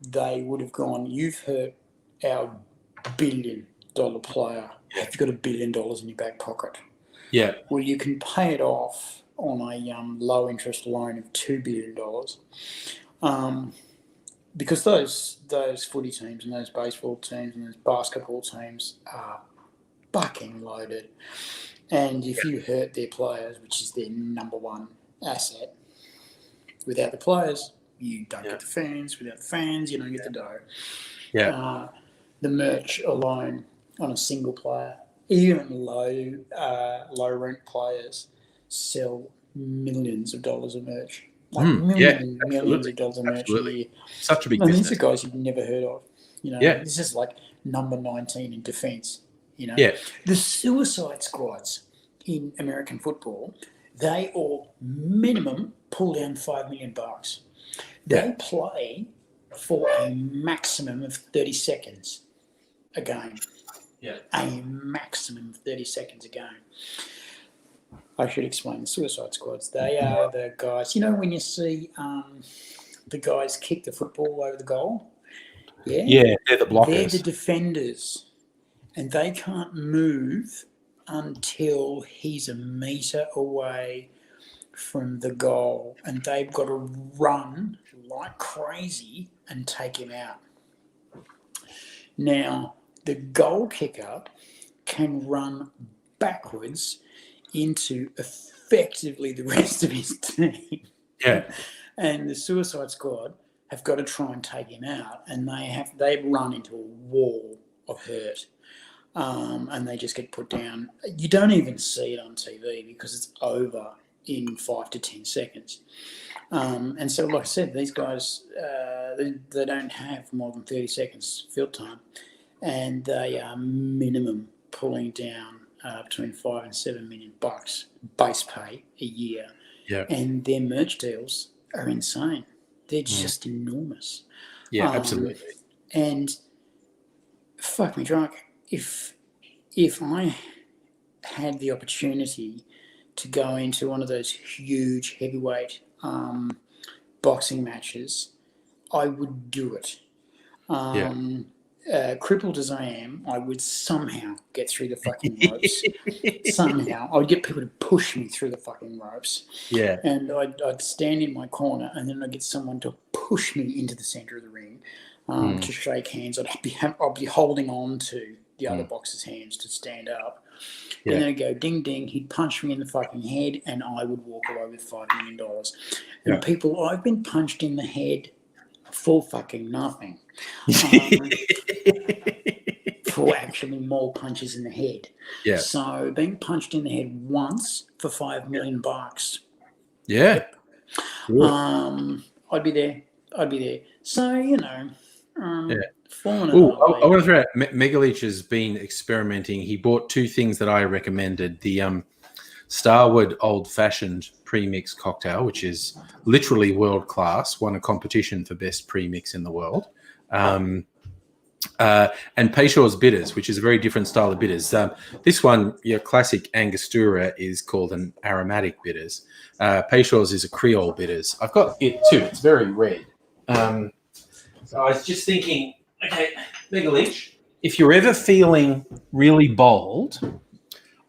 They would have gone, you've hurt our $1 billion player. Have you got $1 billion in your back pocket? Yeah. Well, you can pay it off on a low interest loan of $2 billion. Because those footy teams and those baseball teams and those basketball teams are fucking loaded. And if you hurt their players, which is their number one asset, without the players, you don't get the fans. Without the fans, you don't get the dough. Yeah. The merch alone on a single player, even low rent players, sell millions of dollars of merch. Millions of dollars of merch a year. Such a big business. These are guys you've never heard of. This is like number 19 in defence. The Suicide Squads in American football, they all minimum pull down $5 million. They play for a maximum of 30 seconds a game. Yeah. A maximum of 30 seconds a game. I should explain the Suicide Squads. They are the guys, when you see the guys kick the football over the goal? Yeah, they're the blockers. They're the defenders. And they can't move until he's a metre away from the goal. And they've got to run like crazy and take him out. Now, the goal kicker can run backwards into effectively the rest of his team. Yeah. And the Suicide Squad have got to try and take him out, and they've run into a wall of hurt. And they just get put down. You don't even see it on TV because it's over in 5 to 10 seconds. And so, like I said, these guys, they don't have more than 30 seconds field time, and they are minimum pulling down between $5 and $7 million base pay a year. Yeah. And their merch deals are insane. They're just enormous. Yeah, absolutely. And fuck me drunk. If I had the opportunity to go into one of those huge heavyweight boxing matches, I would do it. Crippled as I am, I would somehow get through the fucking ropes. Somehow. I would get people to push me through the fucking ropes. Yeah. And I'd stand in my corner, and then I'd get someone to push me into the centre of the ring to shake hands. I'd be holding on to the other boxer's hands to stand up. Yeah. And then I'd go ding ding, he'd punch me in the fucking head, and I would walk away with $5 million. And people, I've been punched in the head for fucking nothing. For actually more punches in the head. Yeah. So being punched in the head once for $5 million. Yeah. I'd be there. So, falling I want to throw out, Megaleach has been experimenting. He bought two things that I recommended. The Starwood Old Fashioned Premix cocktail, which is literally world class, won a competition for best premix in the world. And Peyshaw's Bitters, which is a very different style of bitters. This one, your classic Angostura, is called an aromatic bitters. Peyshaw's is a Creole bitters. I've got it too. It's very red. So I was just thinking, okay, Megaleach, if you're ever feeling really bold,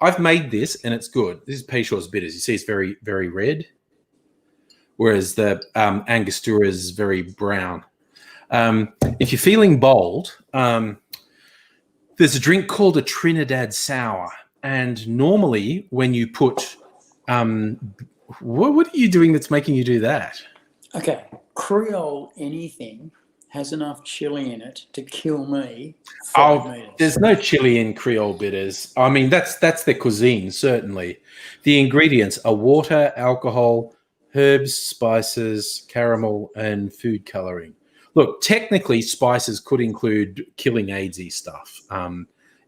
I've made this and it's good. This is Peyshaw's bitters. You see it's very, very red, whereas the Angostura is very brown. If you're feeling bold, there's a drink called a Trinidad Sour. And normally when you put what are you doing that's making you do that? Okay, Creole anything has enough chili in it to kill me 5 Oh, metres. there's no chili in Creole bitters. I mean, that's their cuisine, certainly. The ingredients are water, alcohol, herbs, spices, caramel, and food coloring. Look, technically, spices could include killing AIDSy stuff.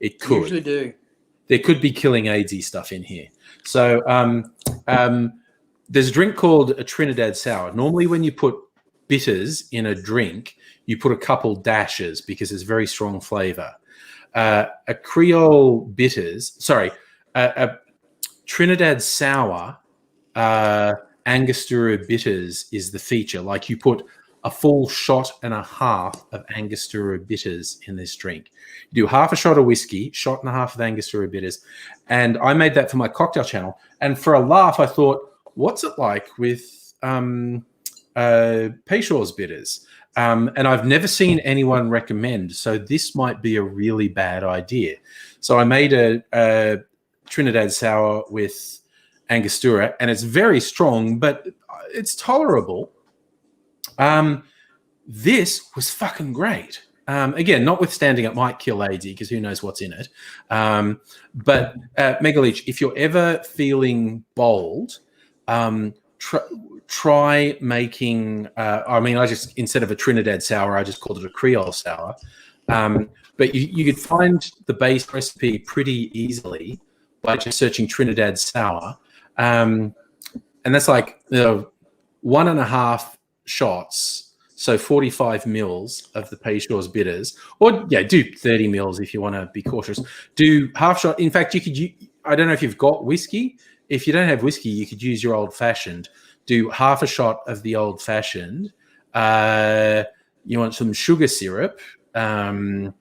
It could. Usually do. There could be killing AIDSy stuff in here. So there's a drink called a Trinidad Sour. Normally, when you put bitters in a drink, you put a couple dashes because it's very strong flavor. A Creole bitters, a Trinidad Sour Angostura bitters is the feature. Like you put a full shot and a half of Angostura bitters in this drink. You do half a shot of whiskey, shot and a half of Angostura bitters. And I made that for my cocktail channel. And for a laugh, I thought, what's it like with Peychaud's bitters? And I've never seen anyone recommend. So this might be a really bad idea. So I made a Trinidad Sour with Angostura, and it's very strong, but it's tolerable. This was fucking great. Again, notwithstanding it might kill AIDSy because who knows what's in it. But Mega Leech, if you're ever feeling bold, try making. I just instead of a Trinidad Sour, I just called it a Creole Sour. But you could find the base recipe pretty easily by just searching Trinidad Sour, and that's like 1.5 shots. So 45 mils of the Peychaud's bitters, or do 30 mils if you want to be cautious. Do half shot. In fact, you could. I don't know if you've got whiskey. If you don't have whiskey, you could use your old fashioned. Do half a shot of the old fashioned. You want some sugar syrup. So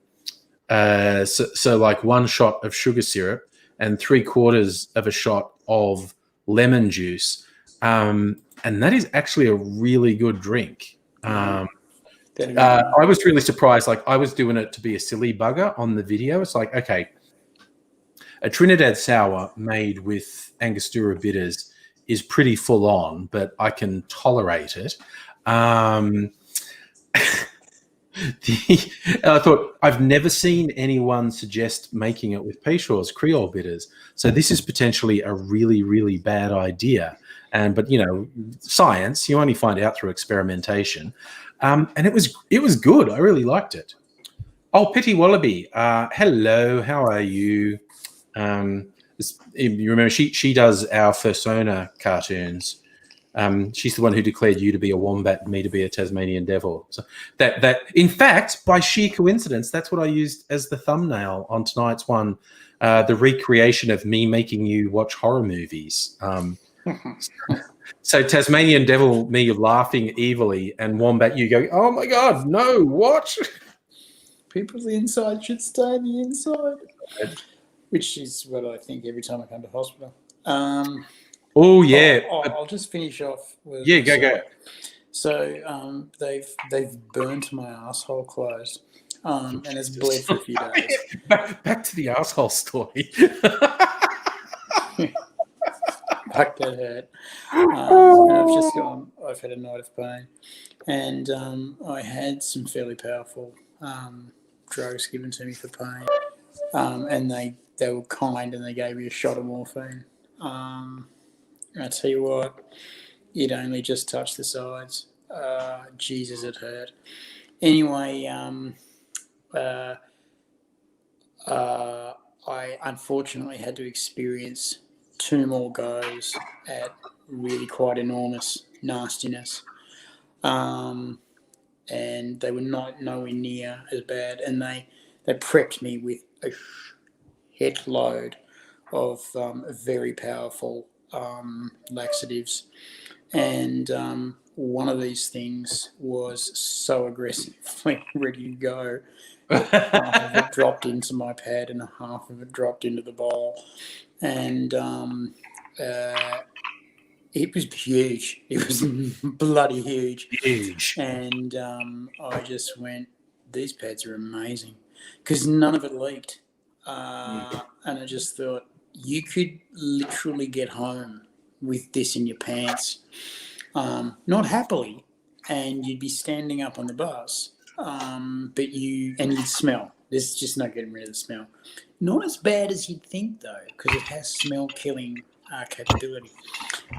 like 1 shot of sugar syrup and 3/4 of a shot of lemon juice. And that is actually a really good drink. I was really surprised. Like I was doing it to be a silly bugger on the video. It's like, okay, a Trinidad Sour made with Angostura bitters is pretty full on, but I can tolerate it. I thought I've never seen anyone suggest making it with Peychaud's Creole bitters. So this is potentially a really, really bad idea. But science, you only find out through experimentation. And it was good. I really liked it. Oh, Pitty Wallaby. Hello, how are you? You remember she does our Fursona cartoons. She's the one who declared you to be a wombat and me to be a Tasmanian devil. So that in fact, by sheer coincidence, that's what I used as the thumbnail on tonight's one, the recreation of me making you watch horror movies. So Tasmanian devil, me laughing evilly, and wombat, you go, oh my God, no, what? People inside should stay on the inside. Which is what I think every time I come to hospital. Oh yeah. I'll just finish off with go. So they've burnt my asshole closed, and it's bled for a few days. Back to the asshole story. Fuck that hurt. And I've just gone. I've had a night of pain, and I had some fairly powerful drugs given to me for pain, and they were kind, and they gave me a shot of morphine. I tell you what, it only just touched the sides. Jesus, it hurt. Anyway, I unfortunately had to experience 2 more goes at really quite enormous nastiness. And they were nowhere near as bad. And they prepped me with a head load of very powerful laxatives. And one of these things was so aggressively ready to go. Half of it dropped into my pad and half of it dropped into the bowl. And it was huge. It was bloody huge. Huge. And I just went, these pads are amazing. Because none of it leaked. And I just thought, you could literally get home with this in your pants, not happily, and you'd be standing up on the bus but you'd smell. There's just no getting rid of the smell. Not as bad as you'd think though, because it has smell killing capability.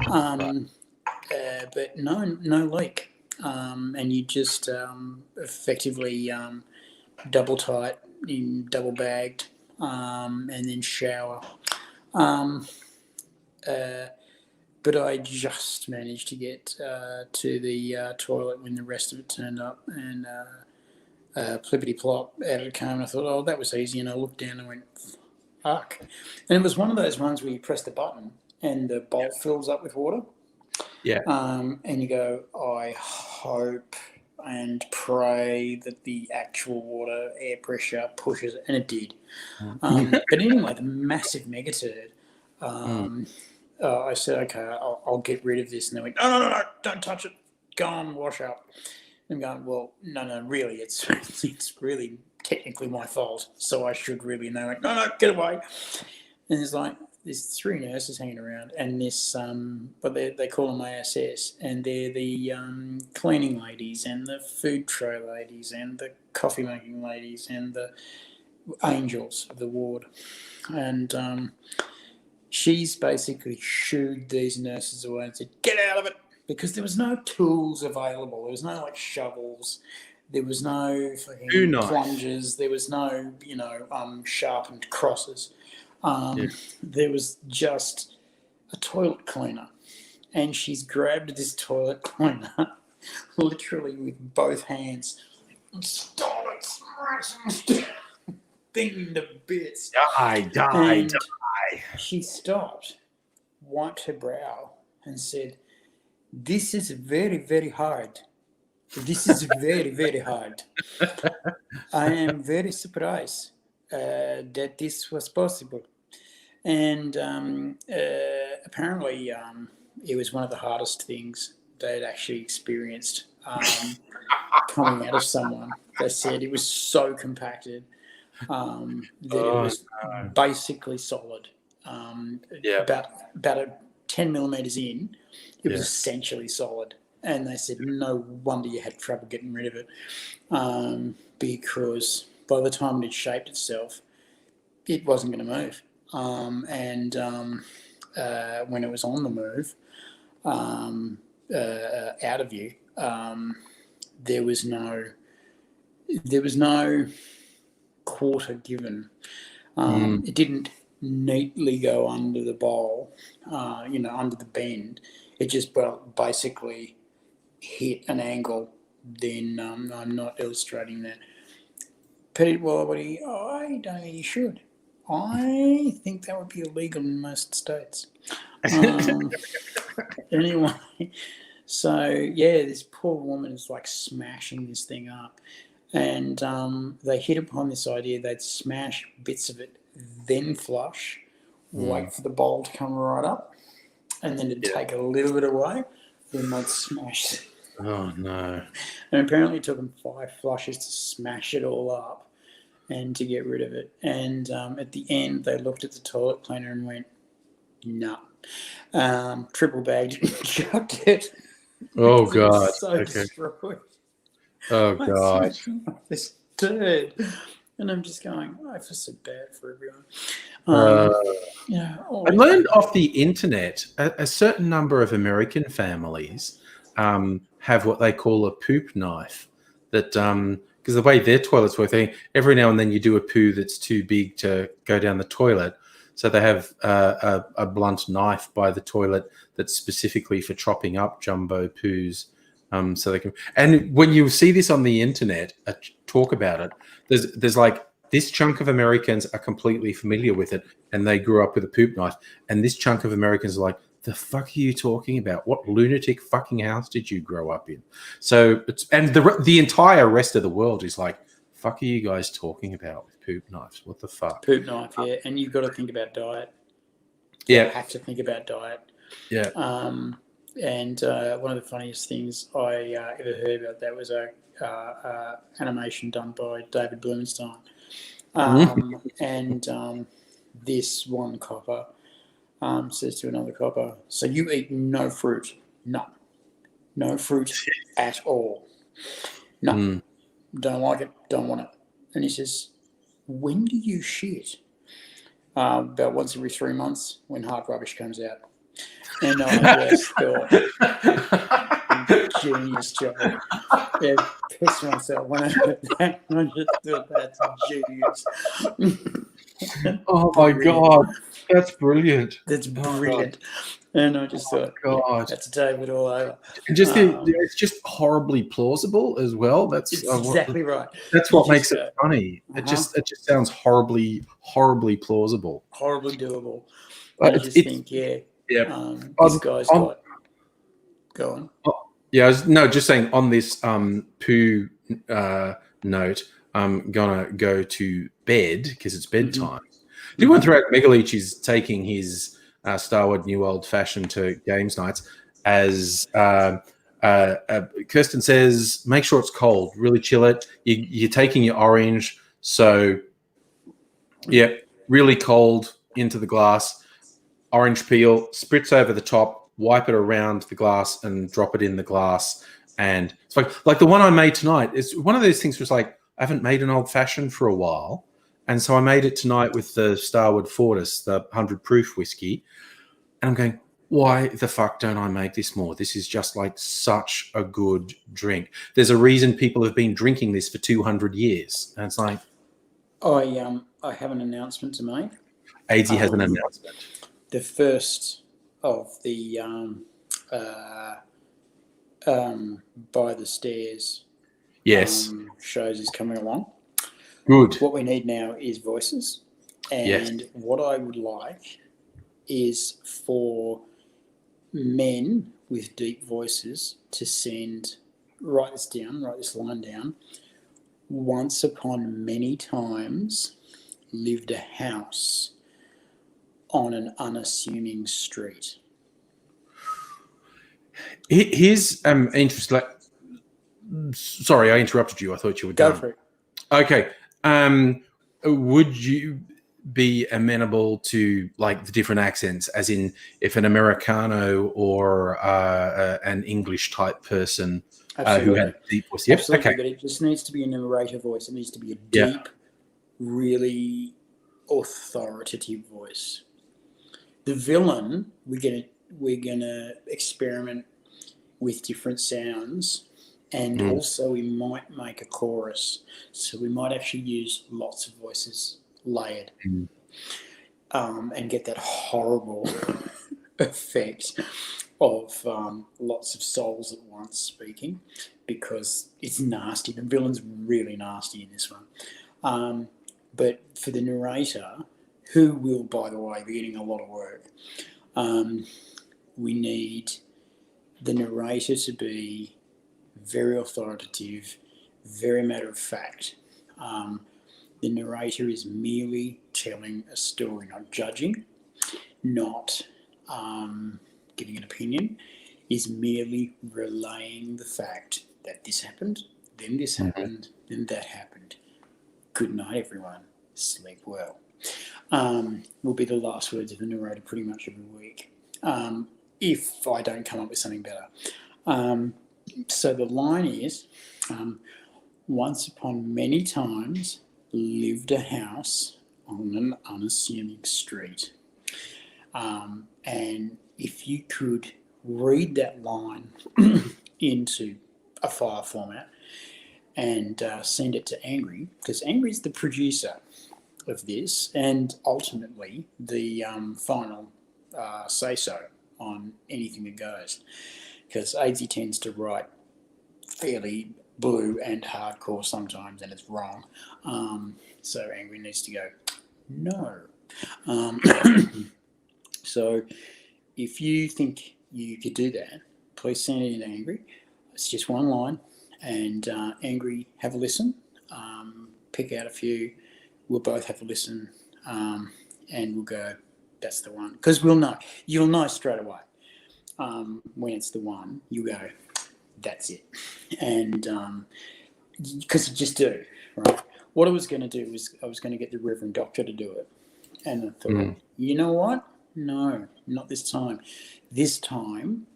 But no leak, and you just effectively double tight, in double bagged, and then shower. But I just managed to get to the toilet when the rest of it turned up, and plippity plop out it came. And I thought, oh, that was easy. And I looked down and went, fuck. And it was one of those ones where you press the button and the bowl fills up with water. Yeah. And you go, I hope and pray that the actual water air pressure pushes it, and it did. But anyway, the massive megaturd. I said, okay, I'll get rid of this. And they went, no, don't touch it. Go on, wash up. And I'm going, well, no, really, it's really technically my fault, so I should really. And they went, no, get away. And there's 3 nurses hanging around, and this, but they call them ASS, and they're the cleaning ladies and the food tray ladies and the coffee making ladies and the angels of the ward. And she's basically shooed these nurses away and said, get out of it, because there was no tools available. There was no shovels. There was no fucking plungers. There was no, sharpened crosses. There was just a toilet cleaner, and she's grabbed this toilet cleaner literally with both hands and started smashing thing to bits. Die. She stopped, wiped her brow, and said, "This is very, very hard. This is very, very hard. I am very surprised that this was possible." And apparently it was one of the hardest things they'd actually experienced coming out of someone. They said it was so compacted that it was basically solid. About 10 millimetres in, it was essentially solid. And they said, no wonder you had trouble getting rid of it, because by the time it had shaped itself, it wasn't going to move. And when it was on the move, out of view, there was no quarter given. It didn't neatly go under the bowl, under the bend. It just basically hit an angle. Then I'm not illustrating that. Petty Wobbly, I don't think you should. I think that would be illegal in most states. Anyway, so this poor woman is smashing this thing up, and they hit upon this idea they'd smash bits of it, then flush, wait for the bowl to come right up, and then to take a little bit away, then they'd smash it. Oh no! And apparently it took them 5 flushes to smash it all up and to get rid of it. And at the end, they looked at the toilet cleaner and went, no. Triple bagged it and chucked it. Oh, God. So destroyed. Oh, God. This turd. And I'm just going, I feel so bad for everyone. I learned off the internet a certain number of American families have what they call a poop knife. That because the way their toilets work, every now and then you do a poo that's too big to go down the toilet, so they have a blunt knife by the toilet that's specifically for chopping up jumbo poos. So they can. And when you see this on the internet, talk about it. There's this chunk of Americans are completely familiar with it, and they grew up with a poop knife. And this chunk of Americans are like, the fuck are you talking about? What lunatic fucking house did you grow up in? So, the entire rest of the world is like, fuck are you guys talking about with poop knives? What the fuck? Poop knife, yeah. And you've got to think about diet. Yeah. You have to think about diet. Yeah. And one of the funniest things I ever heard about that was a animation done by David Blumenstein. And this one copper says to another copper, so you eat no fruit? No fruit at all. No. don't like it, don't want it. And he says, when do you shit? About once every 3 months when hard rubbish comes out. And I just thought, genius job. Yeah, pissed myself when I heard that. I just thought that's genius. Oh my God, that's brilliant. That's Oh, brilliant. And I just thought, God. that's David all over. And just it's just horribly plausible as well. That's It's exactly right. That's You what just makes go, it funny. It just sounds horribly plausible. horribly doable. But I just think, yeah. this guy's got. Go on. Yeah, just saying on this poo note, I'm gonna go to bed because it's bedtime. Did one throughout Megaleech is taking his Starwood New Old Fashioned to games nights as Kirsten says, make sure it's cold, really chill it. You're taking your orange, so yeah, really cold into the glass, orange peel, spritz over the top, wipe it around the glass and drop it in the glass. And it's like the one I made tonight. It's one of those things where it's like, I haven't made an old fashioned for a while. And so I made it tonight with the Starwood Fortis, the 100 proof whiskey. And I'm going, why the fuck don't I make this more? This is just like such a good drink. There's a reason people have been drinking this for 200 years. And it's like, I have an announcement to make. AZ has an announcement. The first of the By the Stairs shows is coming along. Good. What we need now is voices. And what I would like is for men with deep voices to write this line down. Once upon many times lived a house on an unassuming street. Here's interest. Sorry, I interrupted you. I thought you were done. Go for it. Okay. Would you be amenable to like the different accents, as in if an Americano or an English type person who had a deep voice? Yep. Absolutely, Okay. but it just needs to be a narrator voice. It needs to be a deep, really authoritative voice. The villain, we're gonna experiment with different sounds, and also we might make a chorus. So we might actually use lots of voices layered, and get that horrible effect of lots of souls at once speaking, because it's nasty. The villain's really nasty in this one. But for the narrator, who will, by the way, be getting a lot of work, we need the narrator to be very authoritative, very matter of fact. The narrator is merely telling a story, not judging, not giving an opinion, is merely relaying the fact that this happened, then this happened, then that happened. Good night, everyone. Sleep well. Will be the last words of the narrator pretty much every week, if I don't come up with something better. So the line is, once upon many times lived a house on an unassuming street. And if you could read that line into a file format and send it to Angry, because Angry's the producer of this and ultimately the final say-so on anything that goes, because AZ tends to write fairly blue and hardcore sometimes, and it's wrong. So Angry needs to go, no. So if you think you could do that, please send it in to Angry. It's just one line, and Angry, have a listen, pick out a few, we'll both have a listen, and we'll go, that's the one. Because we'll know. You'll know straight away when it's the one. You go, that's it. And because you just do, right? What I was going to do was I was going to get the Reverend Doctor to do it. And I thought, you know what? No, not this time. This time,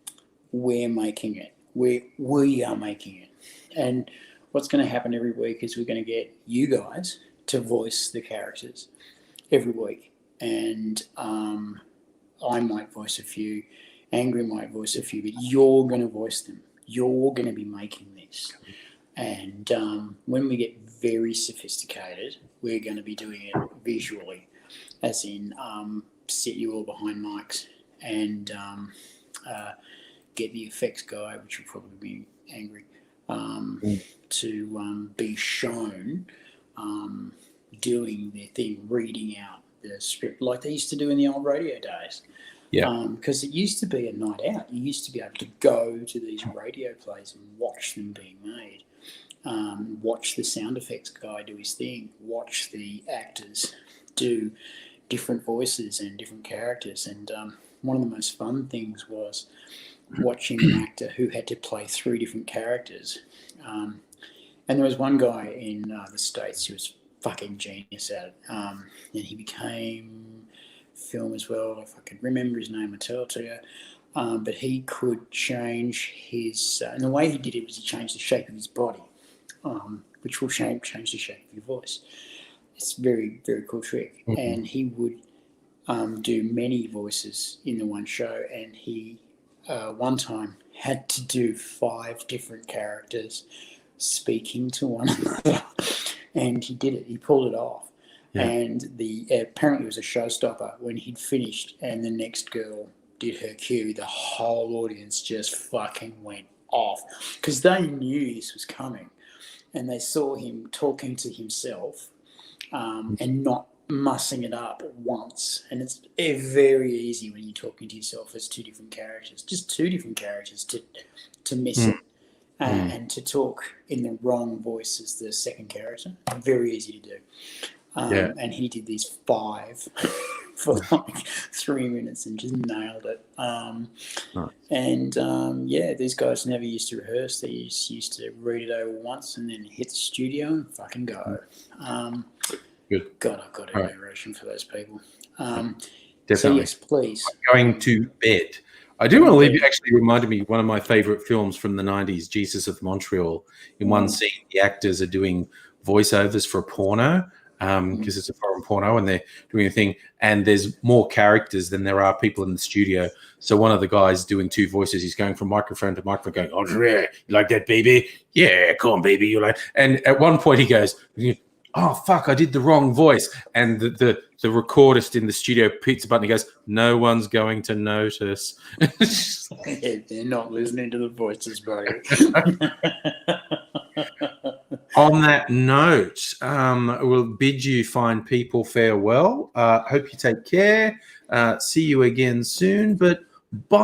we're making it. We are making it. And what's going to happen every week is we're going to get you guys to voice the characters every week. And I might voice a few, Angry might voice a few, but you're going to voice them. You're going to be making this. And when we get very sophisticated, we're going to be doing it visually, as in sit you all behind mics and get the effects guy, which will probably be Angry, to be shown doing their thing, reading out the script like they used to do in the old radio days. Yeah. Because it used to be a night out. You used to be able to go to these radio plays and watch them being made. Watch the sound effects guy do his thing. Watch the actors do different voices and different characters. And one of the most fun things was watching an actor who had to play 3 different characters. And there was one guy in the States who was fucking genius at it. And he became film as well. If I could remember his name, I'd tell it to you. But he could change his... and the way he did it was he changed the shape of his body, which will change the shape of your voice. It's a very, very cool trick. Mm-hmm. And he would do many voices in the one show. And he, one time, had to do 5 different characters speaking to one another. And he did it. He pulled it off. Yeah. And apparently it was a showstopper when he'd finished and the next girl did her cue. The whole audience just fucking went off because they knew this was coming. And they saw him talking to himself and not mussing it up once. And it's very easy when you're talking to yourself as 2 different characters, just 2 different characters to miss it and to talk in the wrong voice as the second character. Very easy to do. And he did these 5 for like 3 minutes and just nailed it. Nice. And these guys never used to rehearse. They used to read it over once and then hit the studio and fucking go. Good. God, I've got admiration for those people. Definitely. So yes, please. Going to bed. I do want to leave you. Actually, reminded me one of my favorite films from the 90s, Jesus of Montreal. In one scene, the actors are doing voiceovers for a porno. Because it's a foreign porno and they're doing a thing, and there's more characters than there are people in the studio. So one of the guys doing 2 voices, he's going from microphone to microphone, going, "Oh, yeah, you like that, baby? Yeah, come on, baby." You like, and at one point he goes, "Oh fuck, I did the wrong voice," and the recordist in the studio hits a button. He goes, "No one's going to notice." Yeah, they're not listening to the voices, buddy. On that note, we'll bid you fine people farewell. Hope you take care. See you again soon, but bye.